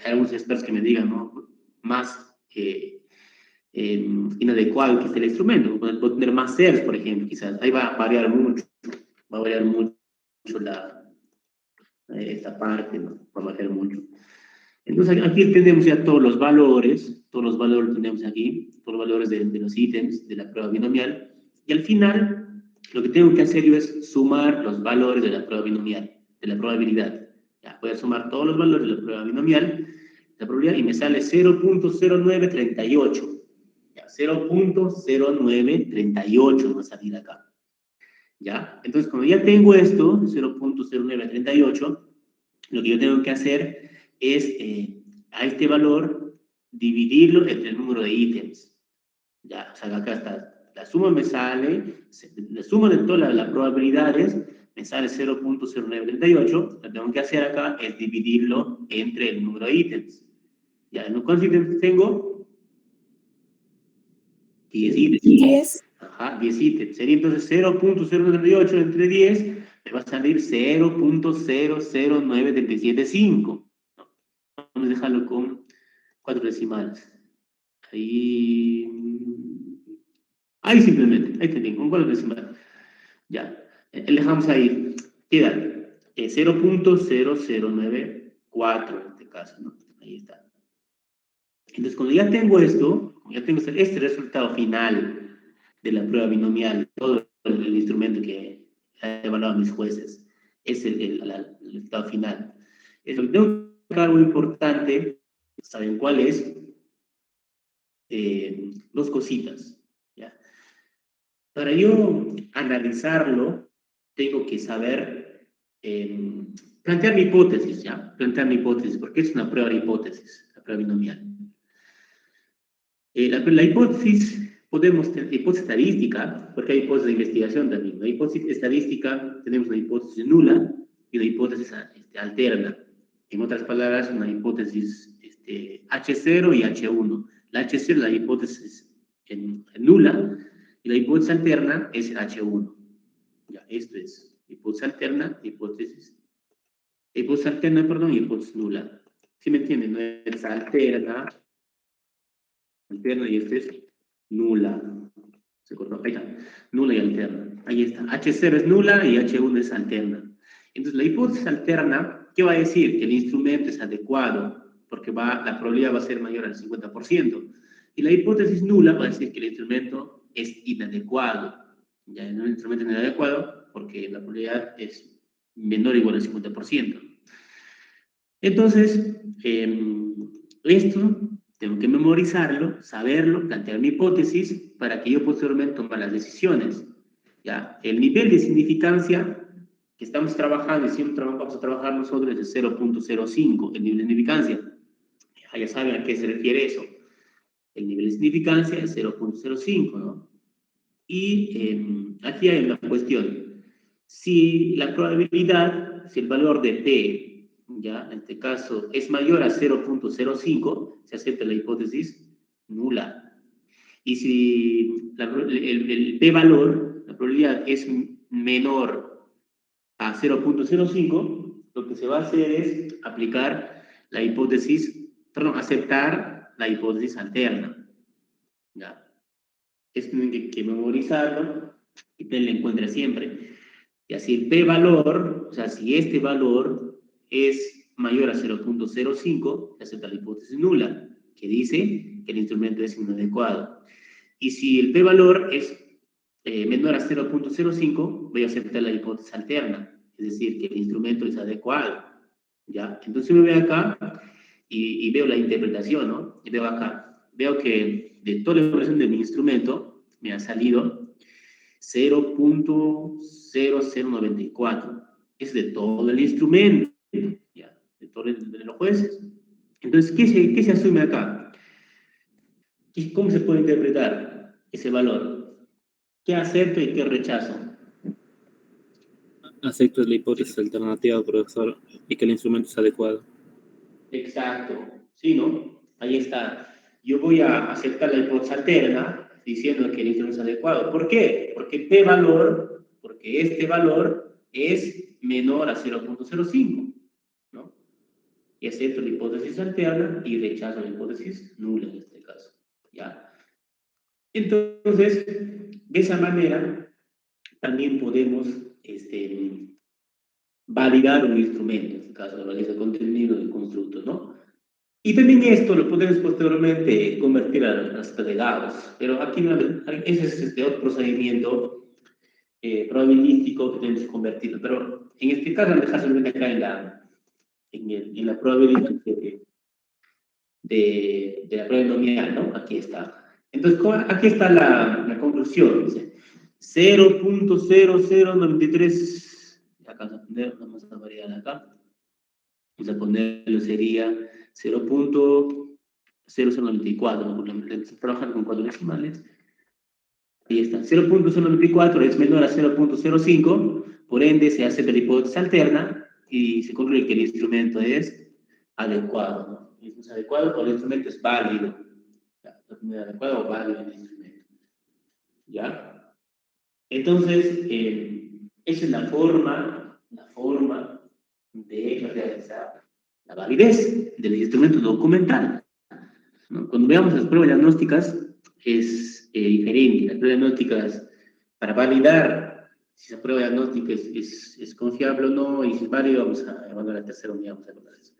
Speaker 1: algunos expertos que me digan, ¿no? Más inadecuado que esté el instrumento. Puedo tener más CERS, por ejemplo, quizás. Ahí va a variar mucho. Va a variar mucho esta parte, ¿no? Va a variar mucho. Entonces, aquí tenemos ya todos los valores tenemos aquí, todos los valores de los ítems de la prueba binomial. Y al final, lo que tengo que hacer yo es sumar los valores de la prueba binomial, de la probabilidad. Ya, voy a sumar todos los valores de la prueba binomial, la probabilidad, y me sale 0.0938. 0.0938 va a salir acá. ¿Ya? Entonces, cuando ya tengo esto, 0.0938, lo que yo tengo que hacer es a este valor dividirlo entre el número de ítems. Ya, o sea, acá está. La suma me sale, la suma de todas las probabilidades me sale 0.0938. Lo que tengo que hacer acá es dividirlo entre el número de ítems. ¿Ya? ¿Cuántos ítems tengo? 10 ítems.
Speaker 4: 10.
Speaker 1: Ajá, 10 ítems. Sería entonces 0.038 entre 10, me va a salir 0.009375. Vamos a dejarlo con 4 decimales. Ahí simplemente, ahí tengo, con 4 decimales. Ya, le dejamos ahí. Queda 0.0094 en este caso, ¿no? Ahí está. Entonces, cuando ya tengo esto, ya tengo este resultado final de la prueba binomial, todo el instrumento que ha evaluado mis jueces, es el resultado final. Lo que tengo que aclarar muy importante, ¿saben cuál es? Dos cositas, ¿ya? Para yo analizarlo, tengo que saber plantear mi hipótesis, ¿ya? Plantear mi hipótesis, porque es una prueba de hipótesis, la prueba binomial. La hipótesis podemos tener hipótesis estadística, porque hay hipótesis de investigación también. La hipótesis estadística, tenemos una hipótesis nula y una hipótesis alterna. En otras palabras, una hipótesis H0 y H1. La H0 es la hipótesis nula y la hipótesis alterna es H1. Ya, esto es hipótesis alterna, hipótesis alterna, perdón, y hipótesis nula. ¿Sí me entienden? No es alterna y este es nula. Se cortó, ahí está. Nula y alterna. Ahí está. H0 es nula y H1 es alterna. Entonces, la hipótesis alterna, ¿qué va a decir? Que el instrumento es adecuado, porque la probabilidad va a ser mayor al 50%. Y la hipótesis nula va a decir que el instrumento es inadecuado. Ya, el instrumento es inadecuado porque la probabilidad es menor o igual al 50%. Entonces, esto tengo que memorizarlo, saberlo, plantear mi hipótesis para que yo posteriormente tome las decisiones. ¿Ya? El nivel de significancia que estamos trabajando y siempre vamos a trabajar nosotros es de 0.05, el nivel de significancia. Ya saben a qué se refiere eso. El nivel de significancia es 0.05, ¿no? Y aquí hay una cuestión. Si la probabilidad, si el valor de P, ya, en este caso, es mayor a 0.05, se acepta la hipótesis nula. Y si el p-valor, la probabilidad es menor a 0.05, lo que se va a hacer es aplicar la hipótesis, perdón, aceptar la hipótesis alterna. ¿Ya? Esto tienen que memorizarlo y tenerlo en cuenta siempre. Y así el p-valor, o sea, si este valor es mayor a 0.05, se acepta la hipótesis nula, que dice que el instrumento es inadecuado. Y si el p-valor es menor a 0.05, voy a aceptar la hipótesis alterna, es decir, que el instrumento es adecuado. ¿Ya? Entonces me voy acá y veo la interpretación, ¿no? Y veo acá, veo que de toda la evaluación de mi instrumento me ha salido 0.0094. Es de todo el instrumento, ¿ya? De todos los jueces. Entonces, ¿qué se asume acá? ¿Cómo se puede interpretar ese valor? ¿Qué acepto y qué rechazo?
Speaker 2: Acepto la hipótesis alternativa, profesor, y que el instrumento es adecuado.
Speaker 1: Exacto, sí, ¿no? Ahí está. Yo voy a aceptar la hipótesis alterna diciendo que el instrumento es adecuado. ¿Por qué? Porque porque este valor es menor a 0.05, ¿no? Y acepto la hipótesis alterna y rechazo la hipótesis nula en este caso, ¿ya? Entonces, de esa manera, también podemos validar un instrumento, en este caso, validar el contenido del constructo, ¿no? Y también esto lo podemos posteriormente convertir a las de Gauss, pero aquí ese es otro procedimiento probabilístico que tenemos que convertirlo, pero en este caso me deja solamente acá en la probabilidad de la prueba nominal, ¿no? Aquí está. Entonces, aquí está la conclusión, dice 0.0093, acá vamos a poner, vamos a variar acá, vamos a ponerlo, sería 0.0094, ¿no? Porque trabajan con 4 decimales. Ahí está, 0.094 es menor a 0.05, por ende se hace la hipótesis alterna y se concluye que el instrumento es adecuado, ¿no? Es adecuado o el instrumento es válido. ¿Ya? Es adecuado o válido el instrumento. ¿Ya? Entonces, esa es la forma de realizar la validez del instrumento documental, ¿no? Cuando veamos las pruebas diagnósticas, es diferente. Las pruebas diagnósticas, para validar si esa prueba diagnóstica es confiable o no, y si es válida, vamos a evaluar la tercera unidad, vamos a evaluar eso.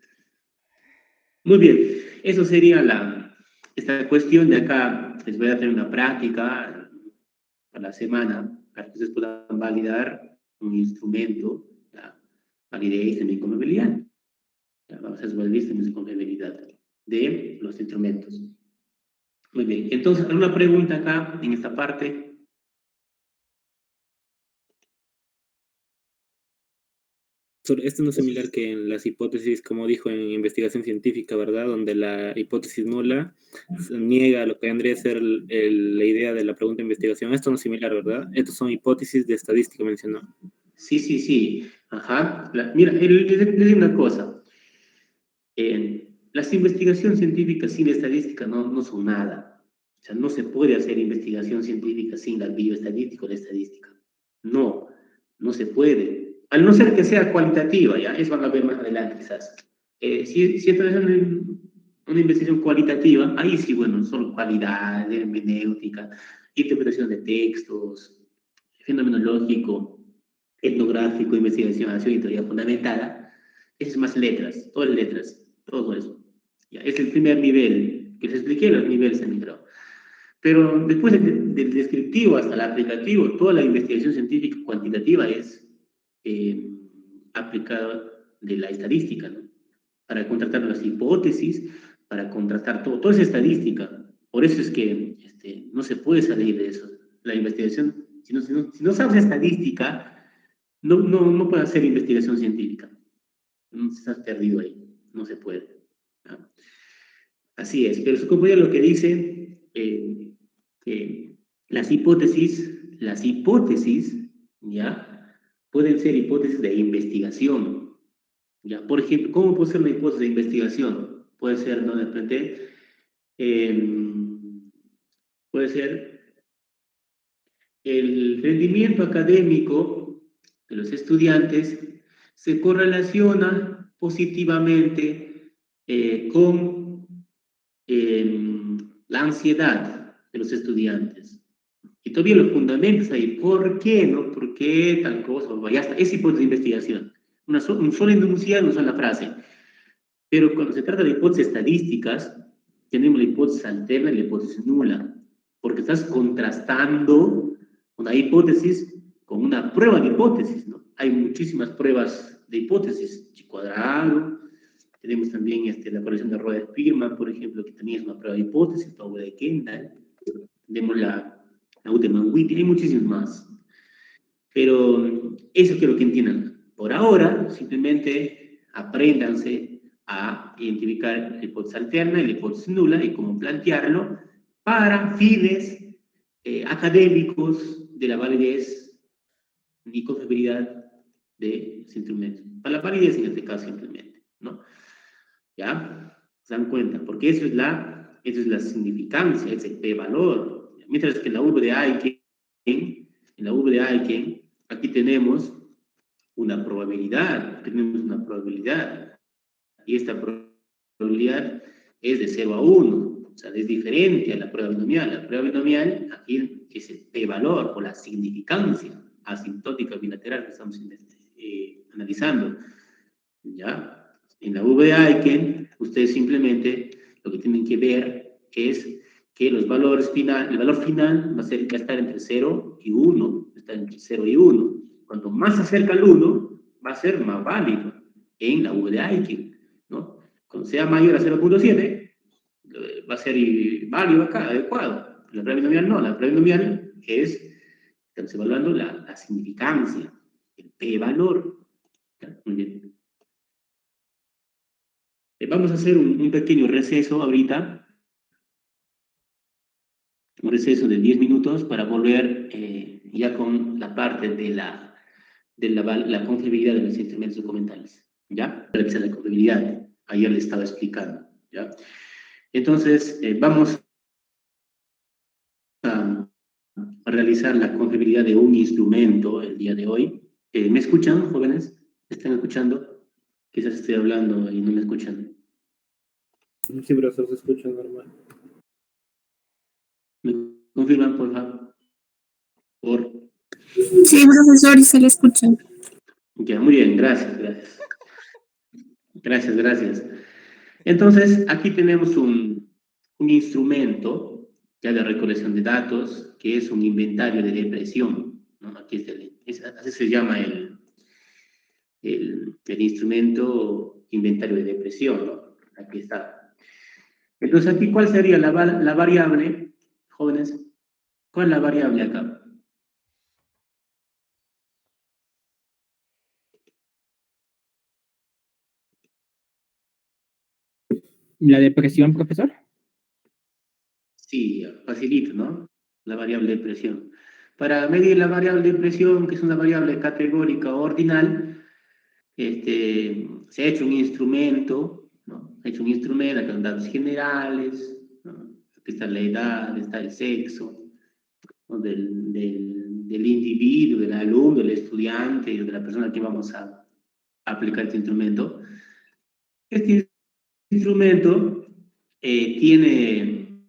Speaker 1: Muy bien, eso sería esta cuestión de acá. Les voy a hacer una práctica para la semana, para que ustedes puedan validar un instrumento, la validez de mi confiabilidad. Vamos a validez de mi confiabilidad de los instrumentos. Muy bien, entonces, ¿alguna pregunta acá en esta parte?
Speaker 2: Esto no es similar que en las hipótesis, como dijo en investigación científica, ¿verdad? Donde la hipótesis nula niega lo que vendría a ser la idea de la pregunta de investigación. Esto no es similar, ¿verdad? Estos son hipótesis de estadística, mencionó.
Speaker 1: Sí, sí, sí. Ajá. Mira, le digo una cosa. Las investigaciones científicas sin estadística no son nada. O sea, no se puede hacer investigación científica sin la bioestadística o la estadística. No, no se puede. Al no ser que sea cualitativa, ya, eso van a ver más adelante quizás. Si estás haciendo una investigación cualitativa, ahí sí, bueno, son cualidad, hermenéutica, interpretación de textos, fenomenológico, etnográfico, investigación y teoría fundamentada. Eso es más letras, todas letras, todo eso. Ya, es el primer nivel, que les expliqué los niveles también, pero después del descriptivo hasta el aplicativo, toda la investigación científica cuantitativa es aplicada de la estadística, ¿no? Para contrastar las hipótesis, para contrastar todo, toda esa estadística. Por eso es que no se puede salir de eso. La investigación, si no sabes estadística, no puedes hacer investigación científica. No estás perdido ahí, no se puede. ¿No? Así es, pero su compañero lo que dice, que las hipótesis, ¿ya? Pueden ser hipótesis de investigación, ¿ya? Por ejemplo, ¿cómo puede ser una hipótesis de investigación? Puede ser, ¿no? De repente, puede ser el rendimiento académico de los estudiantes se correlaciona positivamente con la ansiedad de los estudiantes. Y todavía los fundamentos ahí, ¿por qué? ¿No? ¿Por qué tal cosa? Ya está, es hipótesis de investigación. Un solo enunciado, una sola frase. Pero cuando se trata de hipótesis estadísticas, tenemos la hipótesis alterna y la hipótesis nula, porque estás contrastando una hipótesis con una prueba de hipótesis, ¿no? Hay muchísimas pruebas de hipótesis, chi cuadrado, tenemos también la corrección de Rhodes-Spearman, por ejemplo, que también es una prueba de hipótesis, la de Kendall, tenemos la Uteman-Whitney, hay muchísimas más. Pero eso quiero que entiendan. Por ahora, simplemente apréndanse a identificar la hipótesis alterna y la hipótesis nula y cómo plantearlo para fines académicos de la validez y confiabilidad de los instrumentos. Para la validez en este caso simplemente, ¿no? ¿Ya? ¿Se dan cuenta? Porque eso es la significancia, es el p-valor. Mientras que en la V de Eichen, aquí tenemos tenemos una probabilidad, y esta probabilidad es de 0 a 1, o sea, es diferente a la prueba binomial. La prueba binomial aquí es el p-valor, o la significancia asintótica bilateral que estamos analizando, ¿ya? En la V de Eichen, ustedes simplemente lo que tienen que ver es que el valor final va a estar entre 0 y 1, está entre 0 y 1. Cuanto más se acerca al 1, va a ser más válido en la V de Eichen, ¿no? Cuando sea mayor a 0.7, va a ser válido acá, adecuado. La prueba binomial no, la prueba binomial estamos evaluando la significancia, el p-valor. Muy bien. Vamos a hacer un pequeño receso ahorita, un receso de 10 minutos para volver ya con la parte de la confiabilidad de los instrumentos documentales, ¿ya? Revisar la confiabilidad, ayer le estaba explicando, ¿ya? Entonces, vamos a realizar la confiabilidad de un instrumento el día de hoy. ¿Me escuchan, jóvenes? ¿Me están escuchando? Quizás estoy hablando y no me escuchan.
Speaker 2: Sí, profesor, se escucha normal.
Speaker 1: ¿Me confirman, por favor?
Speaker 3: Sí, profesor, y se le escucha.
Speaker 1: Ya, muy bien, gracias. Gracias. Entonces, aquí tenemos un instrumento ya de recolección de datos, que es un inventario de depresión, ¿no? Aquí así se llama el instrumento inventario de depresión, ¿no? Aquí está. Entonces, aquí, ¿cuál sería la variable, jóvenes? ¿Cuál es la variable acá?
Speaker 4: ¿La depresión, profesor?
Speaker 1: Sí, facilito, ¿no? La variable de presión. Para medir la variable de presión, que es una variable categórica ordinal, se ha hecho un instrumento, ¿no? Se ha hecho un instrumento con datos generales, ¿no? Aquí está la edad, está el sexo, ¿no? Del individuo, del alumno, del estudiante, de la persona que vamos a aplicar este instrumento. Este instrumento tiene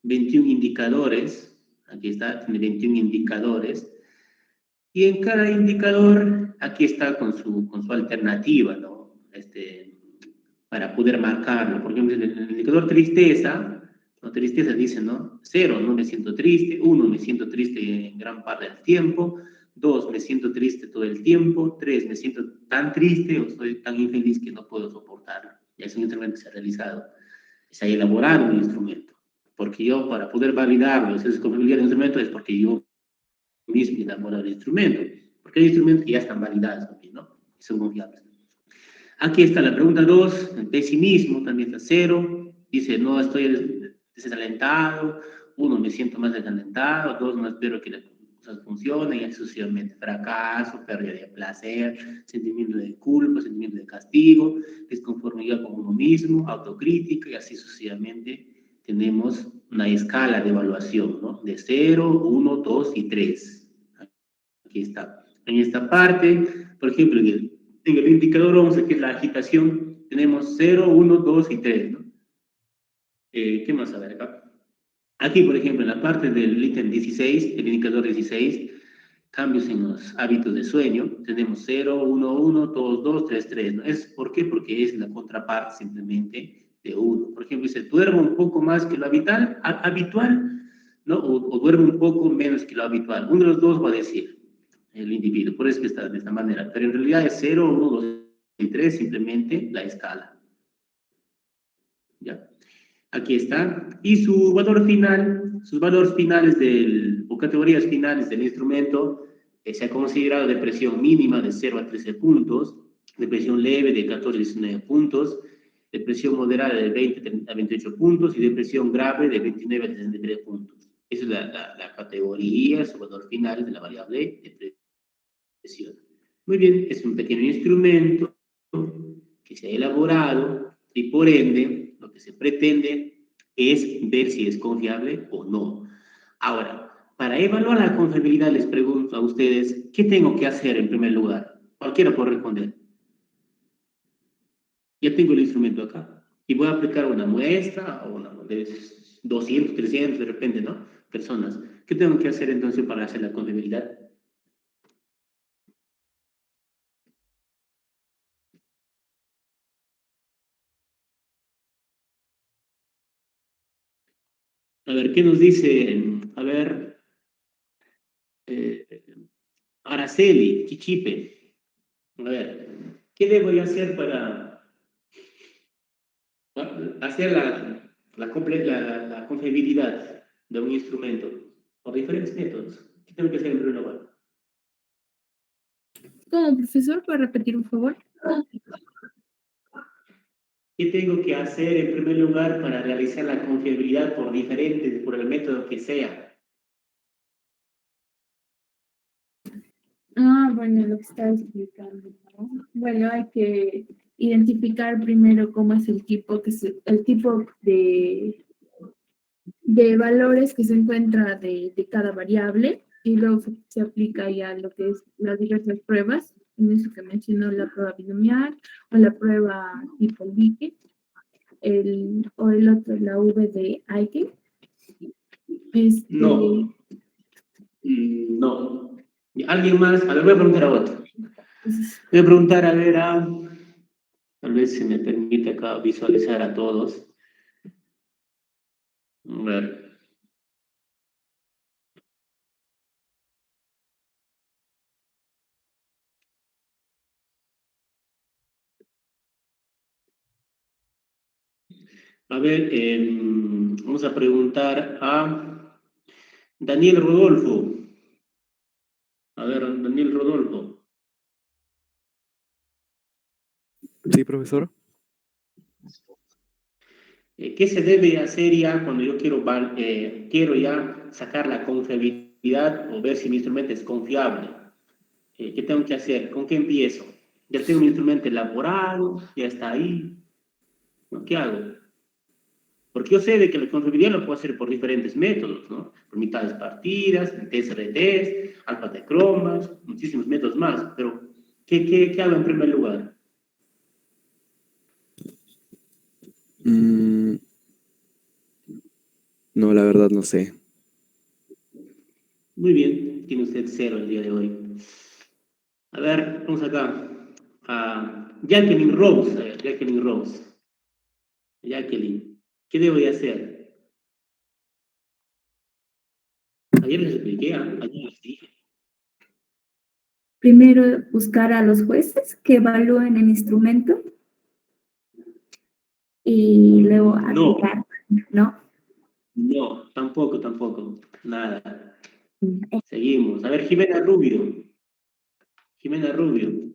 Speaker 1: 21 indicadores, aquí está, tiene 21 indicadores, y en cada indicador, aquí está con su alternativa, ¿no? Para poder marcarlo. Por ejemplo, en el indicador tristeza, ¿no? Tristeza dice, ¿no? 0, no me siento triste. 1, me siento triste en gran parte del tiempo. 2, me siento triste todo el tiempo. 3, me siento tan triste o estoy tan infeliz que no puedo soportarlo. Ya es un instrumento que se ha realizado. Se ha elaborado un instrumento. Porque yo, para poder validarlo, esa es confiabilidad del instrumento, es porque yo mismo elaborado el instrumento. Porque hay instrumentos que ya están validados también, ¿no? Son confiables. Aquí está la pregunta 2, el pesimismo también está 0. Dice, no estoy desalentado. 1, me siento más desalentado. 2, no espero que las cosas funcionen. Y así sucesivamente. Fracaso, pérdida de placer, sentimiento de culpa, sentimiento de castigo, desconformidad con uno mismo, autocrítica, y así sucesivamente. Tenemos una escala de evaluación, ¿no? De 0, 1, 2 y 3. Aquí está. En esta parte, por ejemplo, en el indicador 11, que es la agitación, tenemos 0, 1, 2 y 3, ¿no? ¿Qué más a ver acá? Aquí, por ejemplo, en la parte del ítem 16, el indicador 16, cambios en los hábitos de sueño, tenemos 0, 1, 1, 2, 2, 3, 3, ¿no? ¿Por qué? Porque es la contraparte simplemente de 1. Por ejemplo, dice, duermo un poco más que lo habitual, ¿no? O duermo un poco menos que lo habitual. Uno de los dos va a decir el individuo, por eso que está de esta manera. Pero en realidad es 0, 1, 2 y 3, simplemente la escala. ¿Ya? Aquí está. Y su valor final, sus valores finales o categorías finales del instrumento, se ha considerado depresión mínima de 0 a 13 puntos, depresión leve de 14 a 19 puntos, depresión moderada de 20 a 28 puntos y depresión grave de 29 a 63 puntos. Esa es la categoría, su valor final de la variable depresión. Muy bien, es un pequeño instrumento que se ha elaborado y por ende lo que se pretende es ver si es confiable o no. Ahora, para evaluar la confiabilidad les pregunto a ustedes, ¿qué tengo que hacer en primer lugar? Cualquiera puede responder. Ya tengo el instrumento acá y voy a aplicar una muestra o una de 200, 300 de repente, ¿no? Personas. ¿Qué tengo que hacer entonces para hacer la confiabilidad? A ver, ¿qué nos dice? A ver, eh, Araceli, Chichipe. A ver, ¿qué debo yo hacer para hacer la confiabilidad de un instrumento? Por diferentes métodos. ¿Qué tengo que hacer en primer lugar?
Speaker 3: ¿Cómo, profesor? ¿Puede repetir, por favor?
Speaker 1: ¿Qué tengo que hacer en primer lugar para realizar la confiabilidad por el método que sea?
Speaker 3: Bueno, lo que estaba explicando, ¿no? Bueno, hay que identificar primero cómo es el tipo, el tipo de valores que se encuentra de cada variable y luego se aplica ya lo que es las diversas pruebas, en eso que mencionó la prueba binomial o la prueba tipo Likert, o el otro, la V de Aikens.
Speaker 1: No. No. ¿Alguien más? A ver, voy a preguntar a otro. Voy a preguntar, a ver, tal vez se me permite acá visualizar a todos. A ver. A ver, vamos a preguntar a Daniel Rodolfo. A ver, Daniel Rodolfo.
Speaker 5: Sí, profesor.
Speaker 1: ¿Qué se debe hacer ya cuando yo quiero ya sacar la confiabilidad o ver si mi instrumento es confiable? ¿Qué tengo que hacer? ¿Con qué empiezo? Ya tengo un instrumento elaborado, ya está ahí. ¿No? ¿Qué hago? Porque yo sé de que la confiabilidad lo puedo hacer por diferentes métodos, ¿no? Por mitades partidas, TSRTs, alfa de cromas, muchísimos métodos más. Pero, ¿qué hago en primer lugar?
Speaker 4: No, la verdad no sé.
Speaker 1: Muy bien, tiene usted 0 el día de hoy. A ver, vamos acá. A Jacqueline Rose. A ver, Jacqueline Rose. Jacqueline, ¿qué debo de hacer? Ayer les expliqué, ayer les dije.
Speaker 5: Primero, buscar a los jueces que evalúen el instrumento y luego
Speaker 1: No,
Speaker 5: aplicar, ¿no?
Speaker 1: no, tampoco, nada. Seguimos. A ver, Jimena Rubio. Jimena Rubio.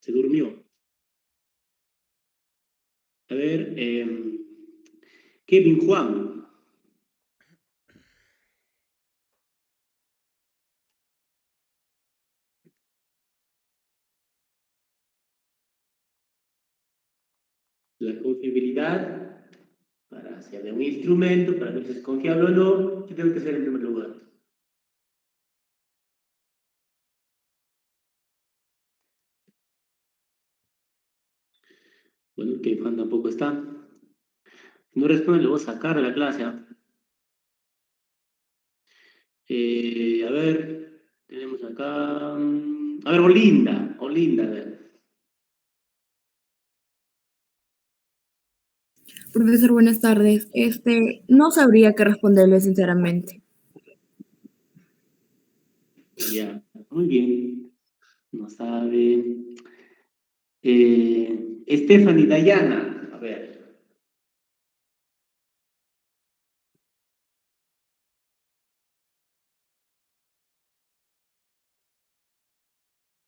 Speaker 1: Se durmió. A ver, Kevin Juan. La confiabilidad para hacer de un instrumento, para ver si es confiable o no, ¿qué tengo que hacer en primer lugar? Bueno, que Juan tampoco está. Si no responde, lo voy a sacar de la clase. ¿Ah? A ver, tenemos acá. A ver, Olinda. Olinda, a ver.
Speaker 6: Profesor, buenas tardes. No sabría qué responderle sinceramente.
Speaker 1: Ya, muy bien. No sabe. Stephanie Dayana. A ver.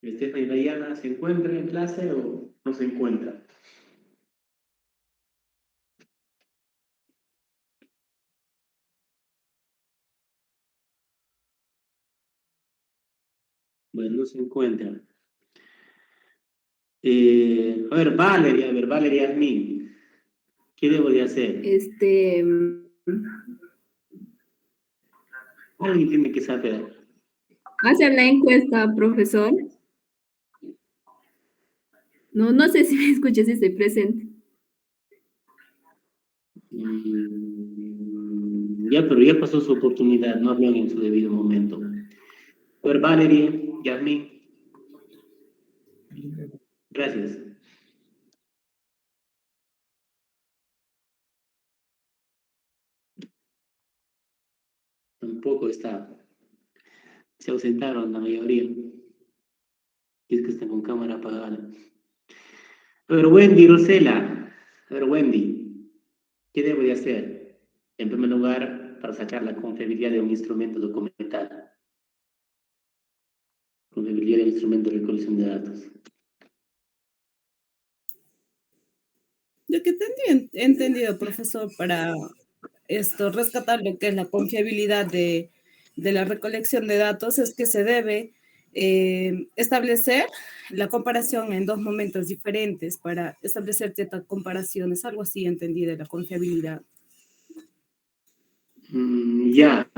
Speaker 1: Stephanie Dayana, ¿se encuentra en clase o no se encuentra? Bueno, no se encuentra. A ver, Valeria Armin. ¿Qué debo de hacer? Alguien tiene que saber.
Speaker 7: Hacer la encuesta, profesor. No sé si me escuchas, si estoy presente.
Speaker 1: Ya, pero ya pasó su oportunidad, no hablan en su debido momento. A ver, Valeria, Yasmin. Gracias. Tampoco está. Se ausentaron la mayoría. Y es que están con cámara apagada. A ver, Wendy Rosela. A ver, Wendy, ¿qué debo de hacer? En primer lugar, para sacar la confiabilidad de un instrumento documental. Confiabilidad del instrumento de recolección de datos.
Speaker 8: Lo que he entendido, profesor, para rescatar lo que es la confiabilidad de la recolección de datos es que se debe establecer la comparación en dos momentos diferentes para establecer ciertas comparaciones, algo así entendí de la confiabilidad.
Speaker 1: Ya,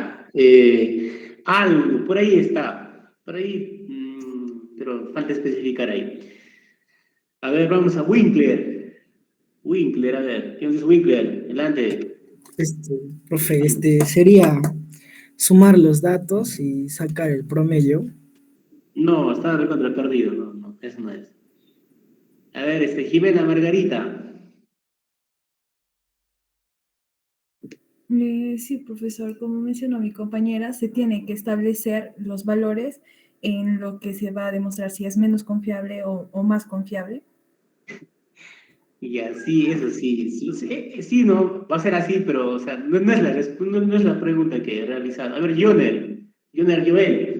Speaker 1: algo, por ahí está, por ahí, pero falta especificar ahí. A ver, vamos a Winkler. Winkler, a ver, ¿quién es Winkler? Adelante.
Speaker 9: Profe, sería sumar los datos y sacar el promedio.
Speaker 1: No, está recontra perdido, no, eso no es. A ver, Jimena Margarita.
Speaker 10: Sí, profesor, como mencionó mi compañera, se tiene que establecer los valores en lo que se va a demostrar si es menos confiable o más confiable.
Speaker 1: Y así, eso sí, sí, no, va a ser así, pero, o sea, no es no es la pregunta que he realizado. A ver, Joel, ¿dónde está Joel?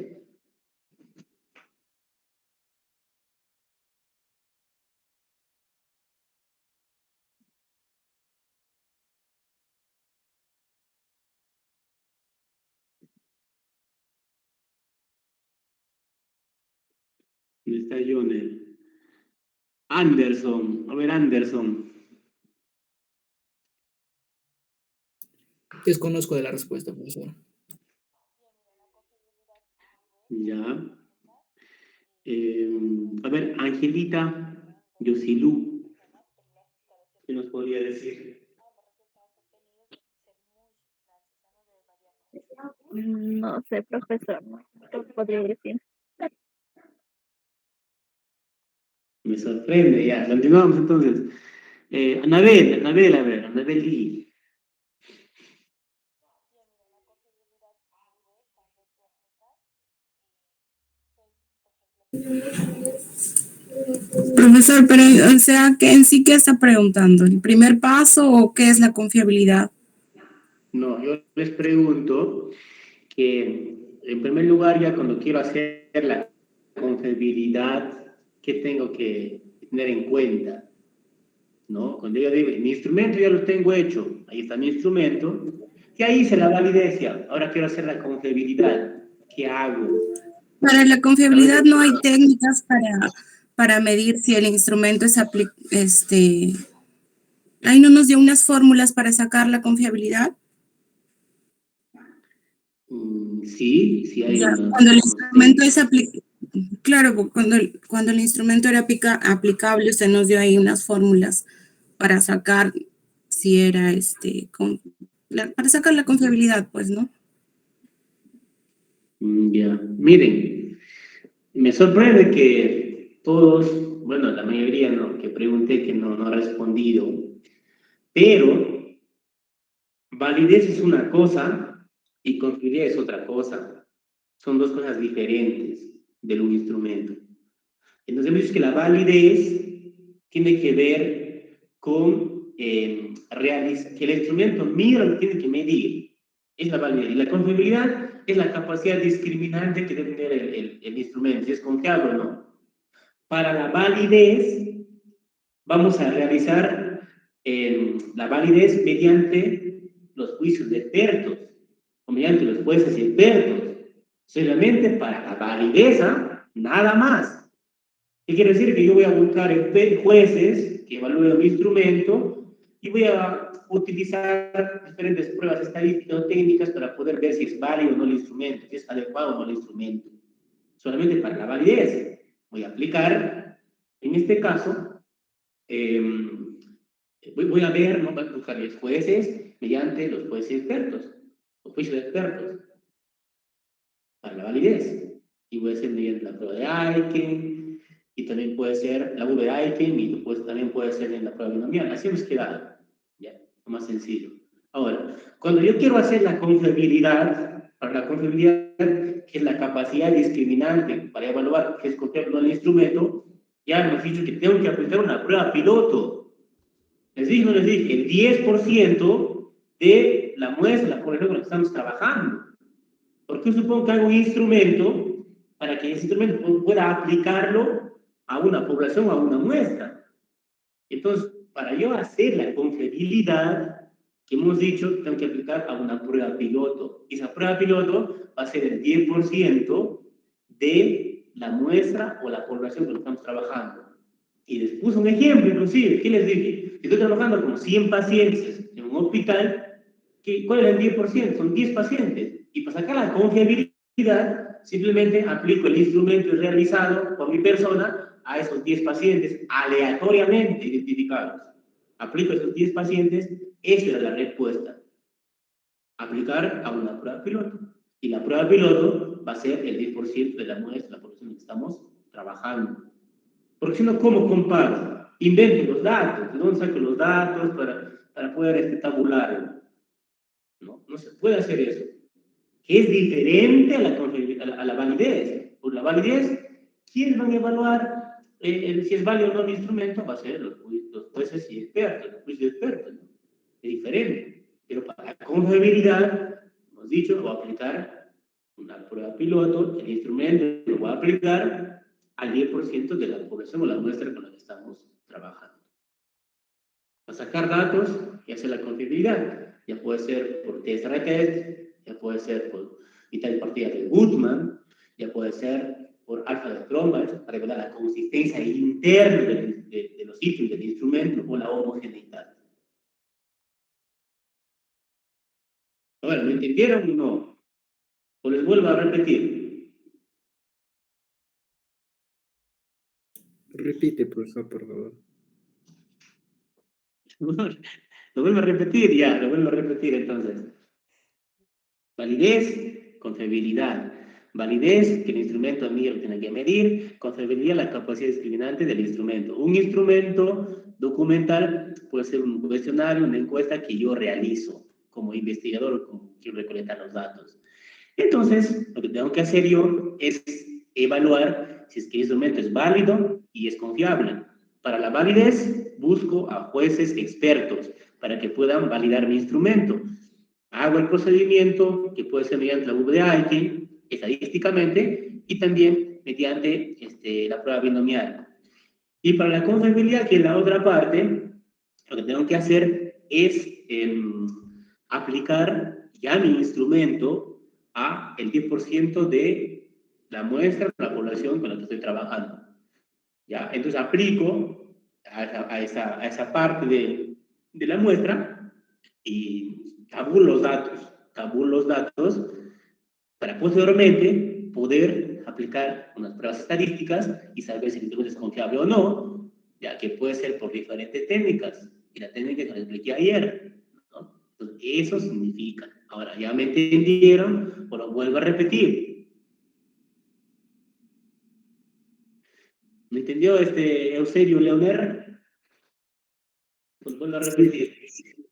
Speaker 1: Anderson, a ver, Anderson,
Speaker 9: Desconozco de la respuesta, profesor.
Speaker 1: ya. A ver, Angelita, Yosilú, ¿qué nos podría decir?
Speaker 4: No sé, profesor, no podría decir.
Speaker 1: Me sorprende, ya, continuamos entonces. Anabel, a ver, Anabel Lee.
Speaker 6: Profesor, pero o sea, ¿qué en sí qué está preguntando? ¿El primer paso o qué es la confiabilidad?
Speaker 1: No, yo les pregunto que, en primer lugar, ya cuando quiero hacer la confiabilidad, ¿qué tengo que tener en cuenta? ¿No? Cuando yo digo, mi instrumento ya lo tengo hecho, ahí está mi instrumento, ya hice la validez, ahora quiero hacer la confiabilidad, ¿qué hago?
Speaker 6: Para la
Speaker 1: A
Speaker 6: confiabilidad
Speaker 1: veces,
Speaker 6: no hay técnicas para medir si el instrumento es ahí no nos dio unas fórmulas para sacar la confiabilidad.
Speaker 1: sí hay
Speaker 6: Ya,
Speaker 1: unos
Speaker 6: cuando el instrumento es
Speaker 1: técnicos.
Speaker 6: claro, cuando el instrumento era aplicable, usted nos dio ahí unas fórmulas para sacar si era para sacar la confiabilidad, pues, ¿no?
Speaker 1: Ya, miren, me sorprende que todos, bueno, la mayoría, ¿no? Que pregunté que no ha respondido, pero validez es una cosa y confiabilidad es otra cosa. Son dos cosas diferentes de un instrumento. Entonces, hemos dicho que la validez tiene que ver con que el instrumento mira lo que tiene que medir. Es la validez. Y la confiabilidad es la capacidad discriminante que debe tener el instrumento, si es confiable o no. Para la validez, vamos a realizar la validez mediante los juicios de expertos, o mediante los jueces y expertos. Solamente para la validez, nada más. ¿Qué quiere decir? Que yo voy a buscar jueces que evalúen mi instrumento y voy a utilizar diferentes pruebas estadísticas o técnicas para poder ver si es válido o no el instrumento, si es adecuado o no el instrumento. Solamente para la validez. Voy a aplicar, en este caso, voy a ver, ¿no? Voy a buscar los jueces mediante los jueces expertos, los juicios de expertos, para la validez. Y voy a hacer mediante la prueba de Aiken, y también puede ser la V de Aiken, y pues, también puede ser en la prueba binomial. Así hemos quedado, ¿ya? Lo más sencillo. Ahora, cuando yo quiero hacer la confiabilidad, para la confiabilidad, que es la capacidad discriminante para evaluar que es confiable o no el instrumento, ya hemos dicho que tengo que aplicar una prueba piloto. Les dije, no les dije, el 10% de la muestra, la población con la que estamos trabajando. Porque yo supongo que hago un instrumento para que ese instrumento pueda aplicarlo a una población o a una muestra. Entonces, para yo hacer la confiabilidad que hemos dicho, tengo que aplicar a una prueba piloto. Y esa prueba piloto va a ser el 10% de la muestra o la población con la que estamos trabajando. Y les puse un ejemplo, inclusive. ¿Qué les dije? Si estoy trabajando con 100 pacientes en un hospital, ¿cuál es el 10%? Son 10 pacientes. Y para sacar la confiabilidad, simplemente aplico el instrumento realizado por mi persona a esos 10 pacientes aleatoriamente identificados. Aplico esos 10 pacientes, esa era la respuesta. Aplicar a una prueba piloto. Y la prueba piloto va a ser el 10% de la muestra, la población en la que estamos trabajando. Porque si no, ¿cómo comparo? Invento los datos. ¿De dónde saco los datos para poder tabularlo? No se puede hacer eso. Que es diferente a la validez. Por la validez, ¿quiénes van a evaluar Si es válido o no el instrumento, va a ser los jueces y expertos, los jueces y expertos, ¿no? Es diferente. Pero para la confiabilidad, hemos dicho, voy a aplicar una prueba piloto, el instrumento lo voy a aplicar al 10% de la población o la muestra con la que estamos trabajando. Para sacar datos y hacer la confiabilidad, ya puede ser por test-retest, ya puede ser por mitad de partida de Goodman, ya puede ser por alfa de Cronbach, para ver la consistencia interna de los ítems del instrumento o la homogeneidad. Ahora, ¿lo entendieron o no? O les vuelvo a repetir.
Speaker 2: Repite, profesor, por favor.
Speaker 1: Lo vuelvo a repetir, ya, lo vuelvo a repetir entonces. Validez, confiabilidad. Validez, que el instrumento mío lo tiene que medir. Confiabilidad, la capacidad discriminante del instrumento. Un instrumento documental puede ser un cuestionario, una encuesta que yo realizo como investigador o como quiero recolectar los datos. Entonces, lo que tengo que hacer yo es evaluar si es que el instrumento es válido y es confiable. Para la validez, busco a jueces expertos para que puedan validar mi instrumento. Hago el procedimiento que puede ser mediante la VDA, estadísticamente, y también mediante la prueba binomial. Y para la confiabilidad, que es la otra parte, lo que tengo que hacer es aplicar ya mi instrumento a el 10% de la muestra, la población con la que estoy trabajando. ¿Ya? Entonces aplico a esa parte de la muestra y tabulo los datos para posteriormente poder aplicar unas pruebas estadísticas y saber si el instrumento es confiable o no, ya que puede ser por diferentes técnicas, y la técnica que les expliqué ayer, ¿no? Entonces, eso significa. Ahora, ¿ya me entendieron? O lo vuelvo a repetir. ¿Me entendió Eusebio Leoner? Pues vuelvo a repetir.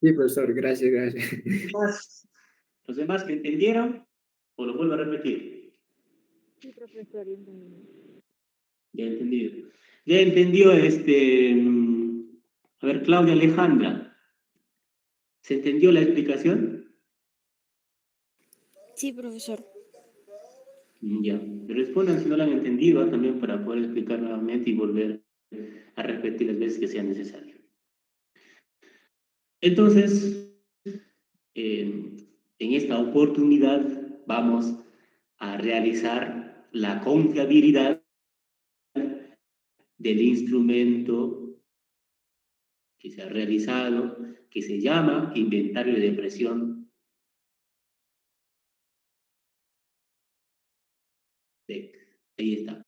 Speaker 2: Sí, profesor, gracias, gracias.
Speaker 1: ¿Los demás que entendieron? ¿O lo vuelvo a repetir?
Speaker 4: Sí, profesor, entendí.
Speaker 1: Ya entendido. Ya entendió a ver, Claudia Alejandra. ¿Se entendió la explicación?
Speaker 11: Sí, profesor.
Speaker 1: Ya. Respondan si no la han entendido, también para poder explicar nuevamente y volver a repetir las veces que sea necesario. Entonces, en esta oportunidad vamos a realizar la confiabilidad del instrumento que se ha realizado, que se llama inventario de depresión DEC. Ahí está.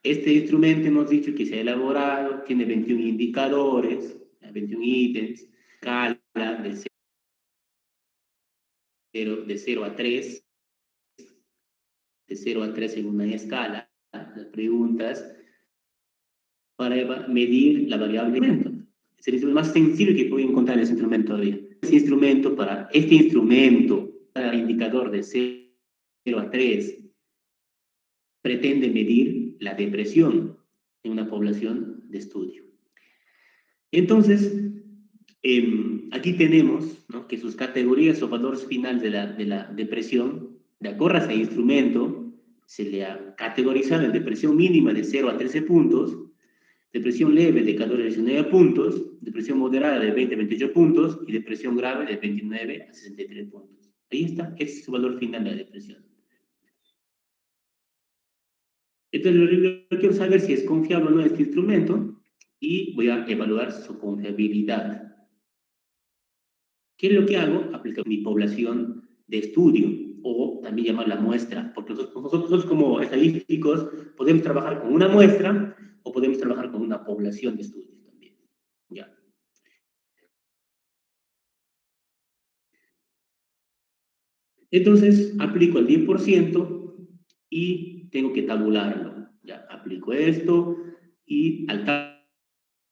Speaker 1: Este instrumento hemos dicho que se ha elaborado, tiene 21 indicadores, 21 ítems, escala de 0 a 3, de 0 a 3 en una escala, las preguntas, para medir la variable de instrumento. Es el instrumento más sencillo que puede encontrar ese instrumento todavía. Para este instrumento, para el indicador de 0 a 3, pretende medir la depresión en una población de estudio. Entonces, aquí tenemos, ¿no?, que sus categorías o valores finales de la depresión, de acuerdo a ese instrumento, se le ha categorizado en depresión mínima de 0 a 13 puntos, depresión leve de 14 a 19 puntos, depresión moderada de 20 a 28 puntos y depresión grave de 29 a 63 puntos. Ahí está, ese es su valor final de la depresión. Entonces, yo quiero saber si es confiable o no este instrumento y voy a evaluar su confiabilidad. ¿Qué es lo que hago? Aplicar mi población de estudio, o también llamarla muestra, porque nosotros como estadísticos podemos trabajar con una muestra o podemos trabajar con una población de estudios también. ¿Ya? Entonces, aplico el 10% y tengo que tabularlo. Ya, aplico esto y al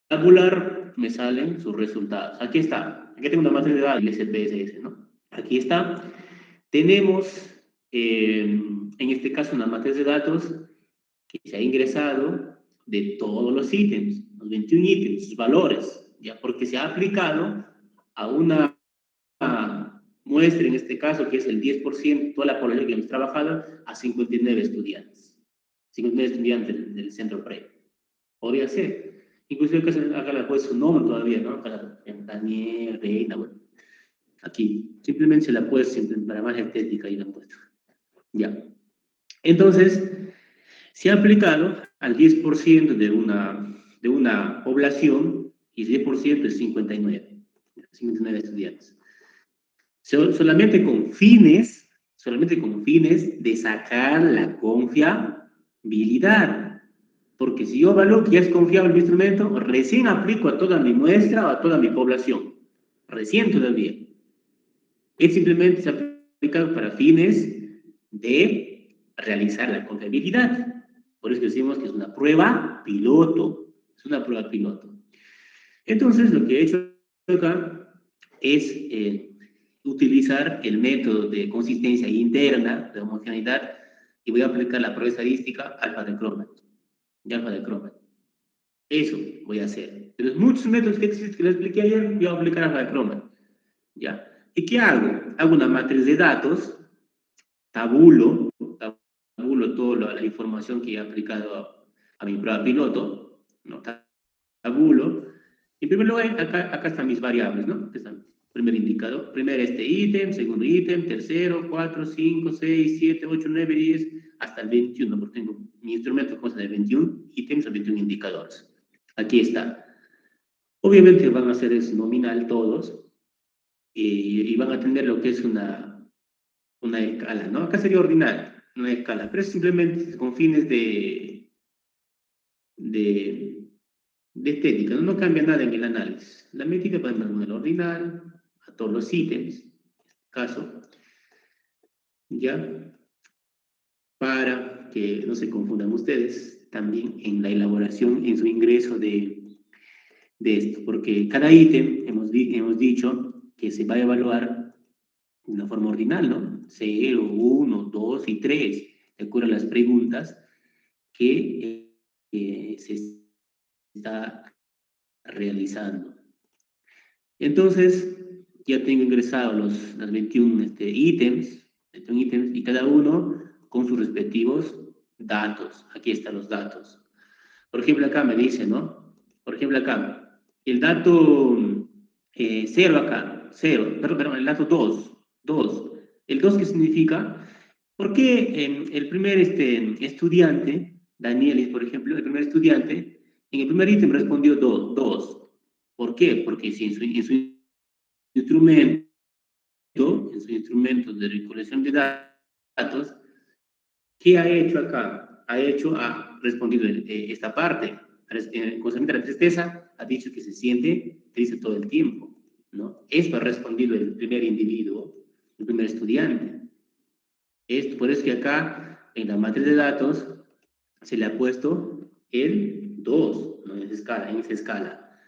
Speaker 1: tabular me salen sus resultados. Aquí está. Aquí tengo una matriz de datos, el SPSS, ¿no? Aquí está. Tenemos, en este caso, una matriz de datos que se ha ingresado de todos los ítems, los 21 ítems, sus valores, ya porque se ha aplicado a una muestra, en este caso, que es el 10%, toda la población que hemos trabajado, a 59 estudiantes. 59 estudiantes del centro pre. Podría ser. Inclusive acá le puede su nombre todavía, ¿no? Acá, Daniel, Reina, bueno. Aquí. Simplemente se la puede, para más estética, y la han puesto. Ya. Entonces, se ha aplicado al 10% de una población y 10% es 59 estudiantes. Solamente con fines de sacar la confiabilidad. Porque si yo evalúo que ya es confiable mi instrumento, recién aplico a toda mi muestra o a toda mi población. Recién todavía. Es simplemente se aplica para fines de realizar la confiabilidad. Por eso decimos que es una prueba piloto. Es una prueba piloto. Entonces, lo que he hecho acá es utilizar el método de consistencia interna, de homogeneidad, y voy a aplicar la prueba estadística alfa de Cromer. Y alfa de Cromer. Eso voy a hacer. De los muchos métodos que existen, que les expliqué ayer, voy a aplicar alfa de Cromer. ¿Ya? ¿Y qué hago? Hago una matriz de datos, tabulo toda la información que he aplicado a mi prueba piloto, ¿no? Tabulo. En primer lugar, acá están mis variables, ¿no? Aquí están. Primer indicador, primer ítem, segundo ítem, tercero, 4, 5, 6, 7, 8, 9, 10, hasta el 21, porque tengo mi instrumento consta de 21 ítems o 21 indicadores. Aquí está. Obviamente van a ser nominal todos, y van a tener lo que es una escala, ¿no? Acá sería ordinal, una escala, pero es simplemente con fines de estética, no cambia nada en el análisis. La métrica podemos poner el ordinal a todos los ítems, en este caso, ¿ya? Para que no se confundan ustedes también en la elaboración, en su ingreso de esto, porque cada ítem hemos dicho que se va a evaluar de una forma ordinal, ¿no? 0, 1, 2 y 3, de acuerdo a las preguntas que se está realizando. Entonces, ya tengo ingresado los 21 ítems, y cada uno con sus respectivos datos. Aquí están los datos. Por ejemplo, acá me dice, ¿no? Por ejemplo, acá, el dato 0 acá, 0, perdón, el dato 2. ¿El 2 qué significa? Porque el primer estudiante, Daniel, por ejemplo, el primer estudiante, en el primer ítem respondió 2. ¿Por qué? Porque si en su instrumento de recolección de datos, ¿qué ha hecho acá? Ha respondido esta parte. Concerniente a la tristeza, ha dicho que se siente triste todo el tiempo, ¿no? Esto ha respondido el primer individuo, el primer estudiante. Por eso que acá, en la matriz de datos, se le ha puesto el 2, ¿no? En esa escala.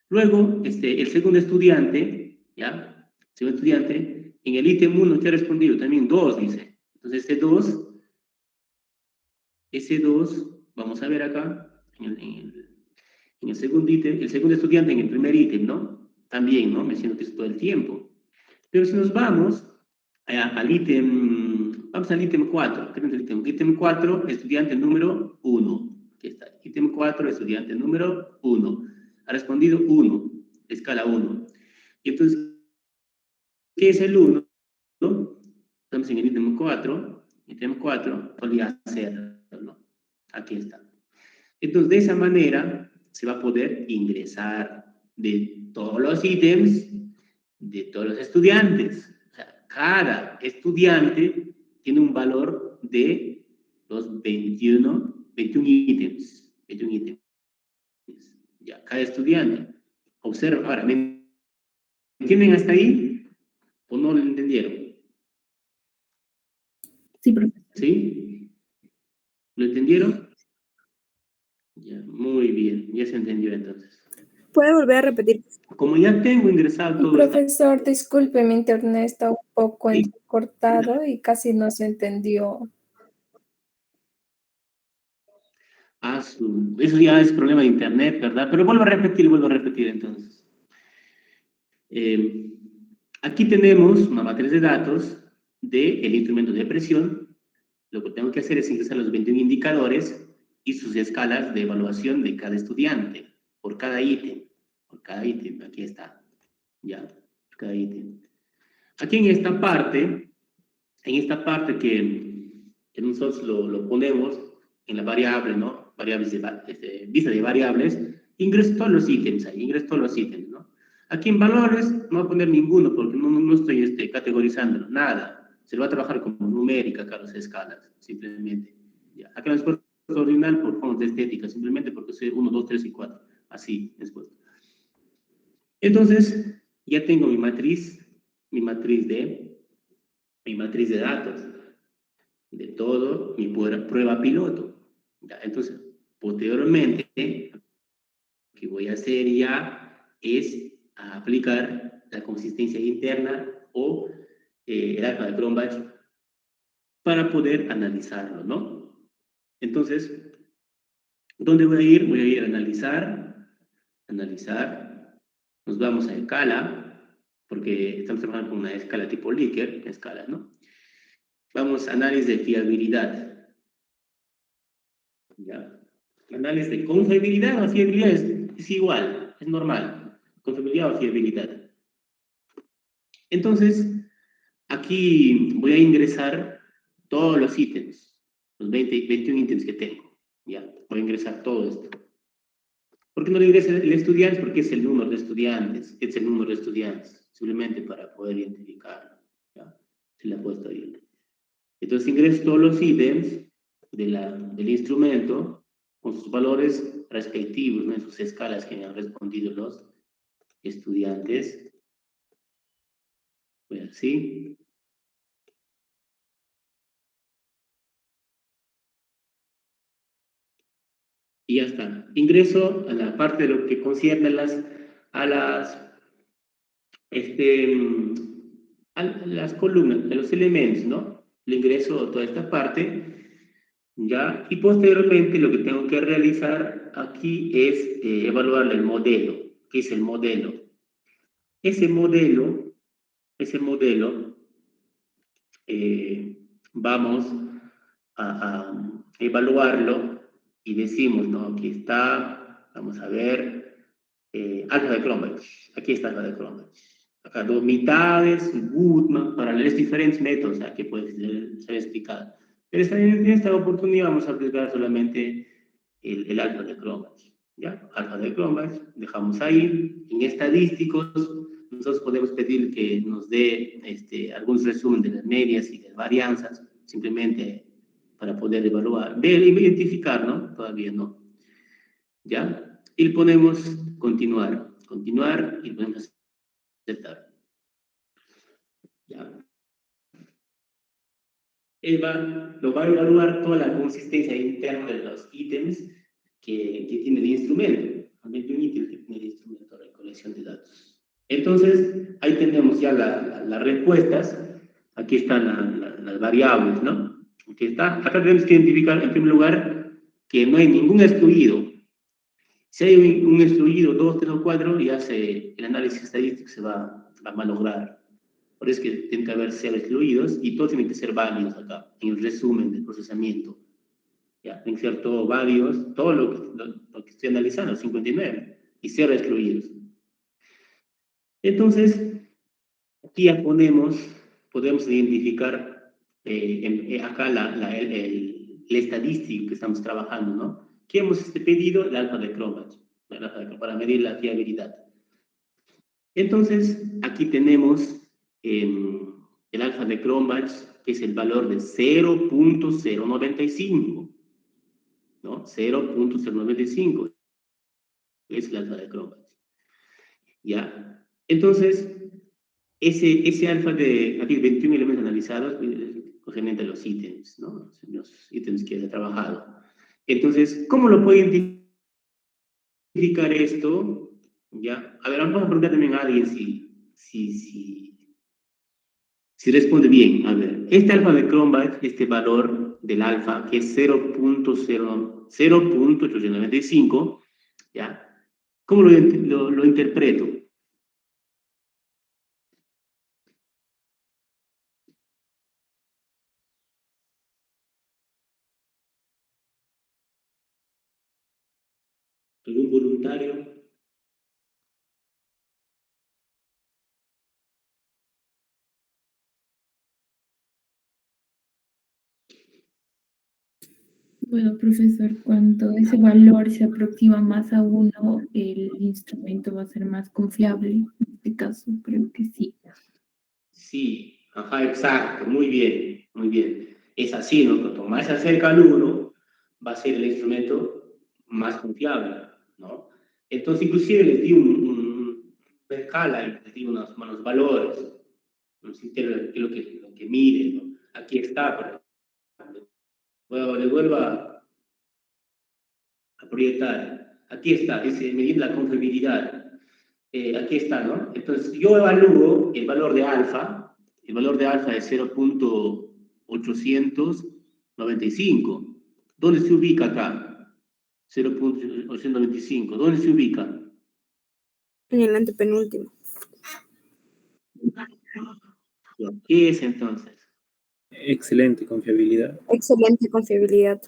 Speaker 1: Luego, el segundo estudiante, ¿ya? Segundo estudiante, en el ítem 1 que ha respondido también 2, dice. Entonces, ese 2, vamos a ver acá, en el segundo ítem, el segundo estudiante en el primer ítem, ¿no? También, ¿no? Me siento triste todo el tiempo. Pero si nos vamos al ítem, vamos al ítem 4, ítem 4, estudiante número 1. Aquí está, ítem 4, estudiante número 1. Ha respondido 1, escala 1. Y entonces, ¿qué es el 1? Estamos en el ítem 4, podría ser, ¿no? Aquí está. Entonces, de esa manera, se va a poder ingresar de todos los ítems, de todos los estudiantes. O sea, cada estudiante tiene un valor de los 21 ítems. 21 ítems. Ya, cada estudiante. Observa, ahora, ¿me entienden hasta ahí? ¿O no lo entendieron?
Speaker 3: Sí, profesor.
Speaker 1: ¿Sí? ¿Lo entendieron? Ya, muy bien, ya se entendió entonces.
Speaker 11: ¿Puede volver a repetir?
Speaker 1: Como ya tengo ingresado todo esto,
Speaker 5: Profesor, disculpe, mi internet está un poco entrecortado y casi no se entendió.
Speaker 1: eso ya es problema de internet, ¿verdad? Pero vuelvo a repetir entonces. Aquí tenemos una matriz de datos del instrumento de presión. Lo que tengo que hacer es ingresar los 21 indicadores y sus escalas de evaluación de cada estudiante, por cada ítem, aquí está, ya, por cada ítem. Aquí en esta parte que nosotros lo ponemos en la variable, ¿no? Variables vista de variables, ingreso todos los ítems ahí, ¿no? Aquí en valores no voy a poner ninguno porque no estoy categorizando nada. Se lo va a trabajar como numérica acá las escalas, simplemente. Ya. Acá les puedo ordenar por formas de estética, simplemente porque soy 1, 2, 3 y 4. Así, después. Entonces, ya tengo mi matriz de datos de todo mi prueba piloto. ¿Ya? Entonces, posteriormente, lo que voy a hacer ya es aplicar la consistencia interna o el alfa de Cronbach para poder analizarlo, ¿no? Entonces, ¿dónde voy a ir? Voy a ir a analizar, nos vamos a escala, porque estamos trabajando con una escala tipo Likert, ¿no? Vamos a análisis de fiabilidad. ¿Ya? Análisis de confiabilidad o fiabilidad es igual, es normal. Confiabilidad o fiabilidad. Entonces, aquí voy a ingresar todos los ítems, los 21 ítems que tengo. Ya, voy a ingresar todo esto. ¿Por qué no le ingresa el estudiante? Porque es el número de estudiantes. Simplemente para poder identificarlo. ¿Ya? Se le ha puesto ahí. Entonces ingreso todos los ítems del instrumento con sus valores respectivos, ¿no? En sus escalas que han respondido los estudiantes. Voy así. Y ya está. Ingreso a la parte de lo que concierne a las columnas, a los elementos, ¿no? Le ingreso toda esta parte, ¿ya? Y posteriormente lo que tengo que realizar aquí es evaluar el modelo. ¿Qué es el modelo? Ese modelo, vamos a evaluarlo y decimos, ¿no? Aquí está, vamos a ver, alfa de Cronbach. Aquí está alfa de Cronbach. Acá dos mitades, Goodman, para los diferentes métodos que puede ser explicado. Pero en esta oportunidad vamos a aplicar solamente el alfa de Cronbach. ¿Ya? Alfa de Cronbach, dejamos ahí. En estadísticos, nosotros podemos pedir que nos dé algún resumen de las medias y de las varianzas, simplemente para poder evaluar, ver e identificar, ¿no? Todavía no. ¿Ya? Y ponemos continuar y ponemos aceptar. ¿Ya? Él lo va a evaluar toda la consistencia interna de los ítems que tiene el instrumento. También un ítem que tiene el instrumento de recolección de datos. Entonces, ahí tenemos ya las respuestas. Aquí están las variables, ¿no? Aquí está. Acá tenemos que identificar, en primer lugar, que no hay ningún excluido. Si hay un excluido, 2, 3 o 4, ya el análisis estadístico se va a lograr. Por eso es que tiene que haber 0 excluidos y todos tienen que ser válidos acá, en el resumen del procesamiento. Ya, tienen que ser todos válidos, todo lo que estoy analizando, 59, y 0 excluidos. Entonces, aquí ya podemos identificar acá el estadístico que estamos trabajando, ¿no? ¿Qué hemos pedido? El alfa de Cronbach, para medir la fiabilidad. Entonces, aquí tenemos el alfa de Cronbach, que es el valor de 0.095, ¿no? 0.095 es el alfa de Cronbach. ¿Ya? Entonces, ese alfa de aquí 21 elementos analizados, obviamente los ítems, ¿no? Los ítems que he trabajado. Entonces, ¿cómo lo puedo identificar esto? Ya, a ver, vamos a preguntar también a alguien si responde bien. A ver, este alfa de Cronbach, este valor del alfa, que es 0.895, ¿ya? ¿Cómo lo interpreto? ¿Algún voluntario?
Speaker 3: Bueno, profesor, cuando ese valor se aproxima más a 1, el instrumento va a ser más confiable. En este caso, creo que sí.
Speaker 1: Sí, ajá, exacto, muy bien, muy bien. Es así, ¿no? Cuanto más se acerca al 1, va a ser el instrumento más confiable, ¿no? Entonces, inclusive les di una escala, les di unos valores, ¿no? Sí, que lo que mide, ¿no? Aquí está, por ejemplo. Bueno, le vuelvo a proyectar. Aquí está, dice medir la confiabilidad. Aquí está, ¿no? Entonces, yo evalúo el valor de alfa es 0.895. ¿Dónde se ubica acá? 0.895. ¿Dónde se ubica?
Speaker 6: En el antepenúltimo.
Speaker 1: ¿Qué es entonces?
Speaker 2: Excelente confiabilidad.
Speaker 6: Excelente confiabilidad.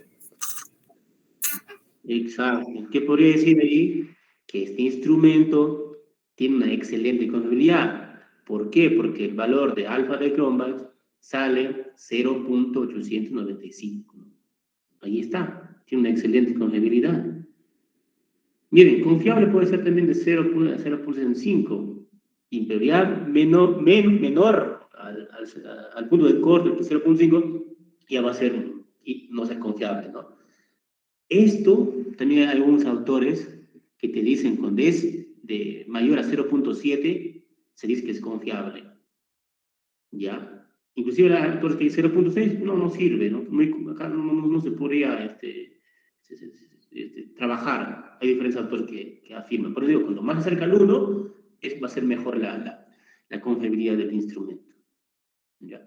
Speaker 1: Exacto. ¿Qué podría decir ahí? Que este instrumento tiene una excelente confiabilidad. ¿Por qué? Porque el valor de alfa de Cronbach sale 0.895. Ahí está. Tiene una excelente confiabilidad. Miren, confiable puede ser también de 0.5. Infiabilidad menor al punto de corte, que 0.5, ya va a ser, y no ser confiable, ¿no? Esto, también hay algunos autores que te dicen cuando es de mayor a 0.7, se dice que es confiable, ¿ya? Inclusive hay autores que dicen 0.6, no sirve, ¿no? Acá no se podría trabajar. Hay diferentes autores que afirman. Por eso digo, cuando más se acerca al 1, va a ser mejor la confiabilidad del instrumento, ¿ya?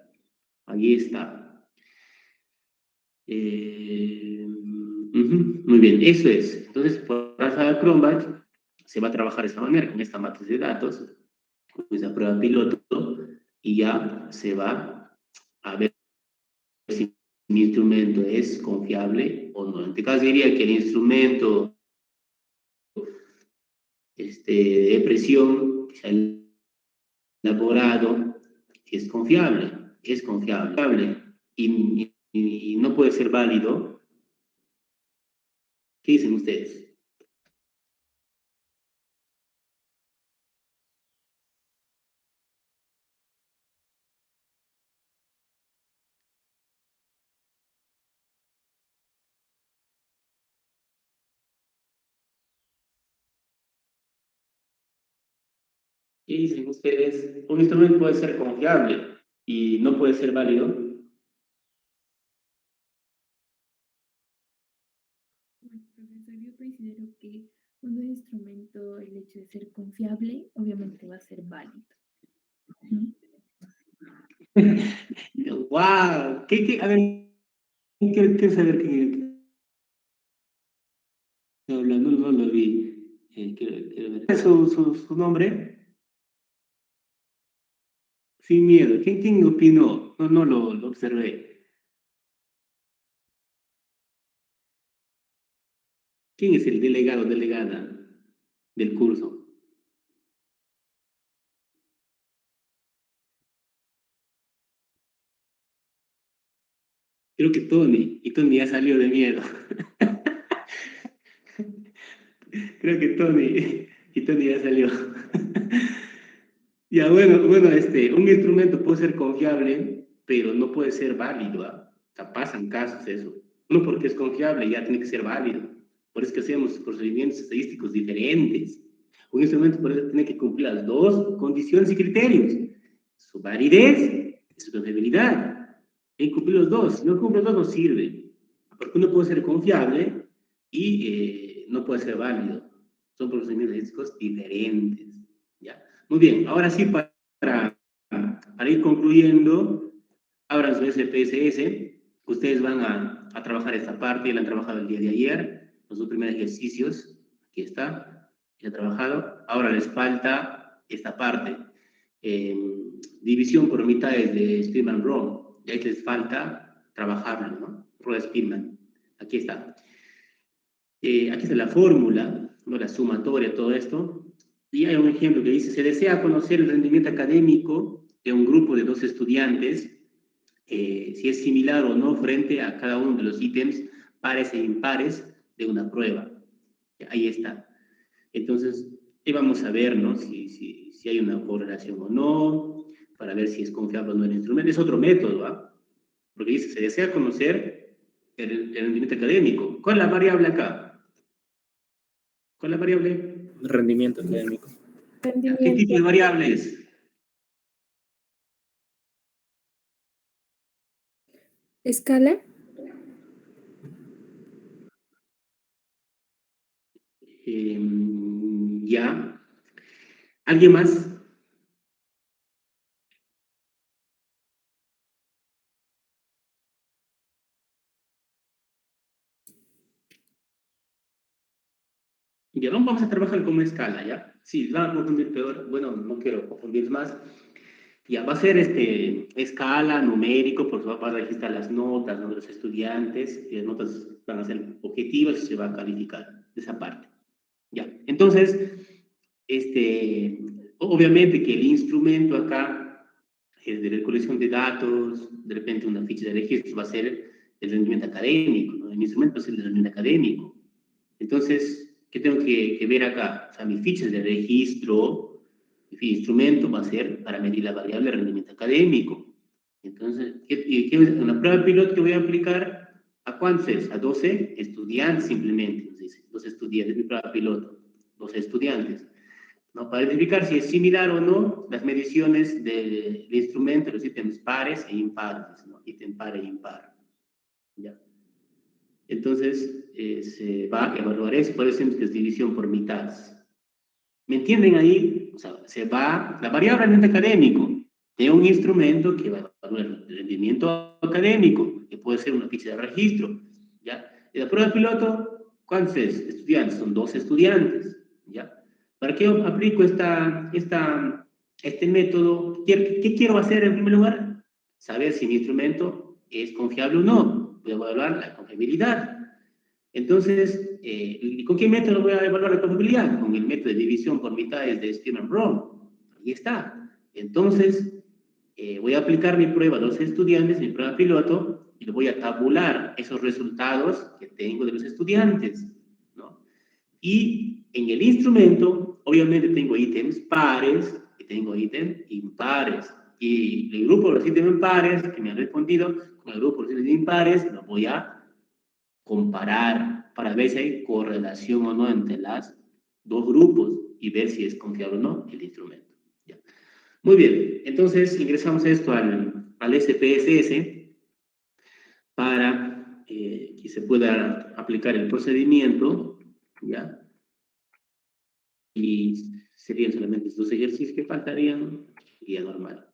Speaker 1: Ahí está. Muy bien, eso es. Entonces, por alfa de Cronbach se va a trabajar de esta manera, con esta matriz de datos, con esa prueba piloto, y ya se va a ver si mi instrumento es confiable o no. En este caso diría que el instrumento de presión que se ha elaborado es confiable, y no puede ser válido. ¿Qué dicen ustedes? ¿Qué dicen ustedes? Un instrumento puede ser confiable y no puede ser válido.
Speaker 3: Bueno, profesor, yo considero que un instrumento, el hecho de ser confiable, obviamente va a ser válido.
Speaker 1: ¡Wow! A ver, quiero saber qué habla, no lo vi. Quiero ver. ¿Cuál es su nombre? Sin miedo. ¿Quién opinó? No lo observé. ¿Quién es el delegado, delegada del curso? Creo que Tony. Y Tony ya salió de miedo. Creo que Tony. Y Tony ya salió. Ya, bueno, un instrumento puede ser confiable, pero no puede ser válido, ¿ah? O sea, pasan casos eso. No porque es confiable ya tiene que ser válido. Por eso que hacemos procedimientos estadísticos diferentes. Un instrumento por eso tiene que cumplir las dos condiciones y criterios. Su validez y su confiabilidad. Hay que cumplir los dos. Si no cumple los dos, no sirve. Porque uno puede ser confiable y no puede ser válido. Son procedimientos estadísticos diferentes, ¿ya? Muy bien, ahora sí, para ir concluyendo, abran su SPSS, ustedes van a trabajar esta parte, la han trabajado el día de ayer, los dos primeros ejercicios, aquí está, ya ha trabajado, ahora les falta esta parte, división por mitades de Spearman-Rom, y ahí les falta trabajarlo, ¿no? Rueda Spearman, aquí está. Aquí está la fórmula, ¿no? La sumatoria, todo esto, y hay un ejemplo que dice, se desea conocer el rendimiento académico de un grupo de 2 estudiantes, si es similar o no frente a cada uno de los ítems pares e impares de una prueba. Ahí está. Entonces, ahí vamos a ver, ¿no? Si hay una correlación o no, para ver si es confiable o no el instrumento. Es otro método, ¿va? Porque dice, se desea conocer el rendimiento académico. ¿Cuál es la variable acá? ¿Cuál es la variable?
Speaker 2: Rendimiento académico.
Speaker 1: ¿Qué tipo de variable es?
Speaker 5: ¿Escala?
Speaker 1: Ya. ¿Alguien más? Ya, vamos a trabajar como escala, ¿ya? Sí, van a confundir peor. Bueno, no quiero confundir más. Ya, va a ser escala, numérico, por eso va a registrar las notas, ¿no? De los estudiantes, y las notas van a ser objetivas y se va a calificar de esa parte. Ya, entonces, obviamente que el instrumento acá es de recolección de datos, de repente una ficha de registro va a ser el rendimiento académico, ¿no? El instrumento va a ser el rendimiento académico. Entonces, ¿qué tengo que ver acá? O sea, mi ficha de registro, mi instrumento va a ser para medir la variable de rendimiento académico. Entonces, una prueba piloto que voy a aplicar, ¿a cuántos es? A 12 estudiantes simplemente, nos dice, 12 estudiantes, mi prueba piloto, 12 estudiantes. ¿No? Para identificar si es similar o no las mediciones del instrumento, los ítems pares e impares, ¿no? Ítem par e impar. ¿Ya? Entonces, se va a evaluar eso, por eso es división por mitades. ¿Me entienden ahí? O sea, se va, la variable rendimiento académico de un instrumento que va a evaluar el rendimiento académico, que puede ser una ficha de registro, ¿ya? Y la prueba piloto, ¿cuántos estudiantes? Son 2 estudiantes, ¿ya? ¿Para qué aplico este método? ¿Qué quiero hacer en primer lugar? Saber si mi instrumento es confiable o no. Voy a evaluar la confiabilidad. Entonces, ¿con qué método voy a evaluar la confiabilidad? Con el método de división por mitades de Spearman-Rom. Ahí está. Entonces, voy a aplicar mi prueba a los estudiantes, mi prueba piloto, y le voy a tabular esos resultados que tengo de los estudiantes, ¿no? Y en el instrumento, obviamente tengo ítems pares y tengo ítems impares. Y el grupo de los ítems pares que me han respondido con el grupo de los ítems impares, lo voy a comparar para ver si hay correlación o no entre los 2 grupos y ver si es confiable o no el instrumento. ¿Ya? Muy bien, entonces ingresamos esto al SPSS para que se pueda aplicar el procedimiento, ¿ya? Y serían solamente estos ejercicios que faltarían y ya normal.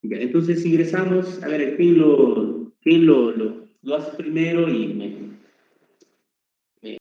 Speaker 1: Ya, entonces ingresamos, a ver, ¿quién lo hace primero y me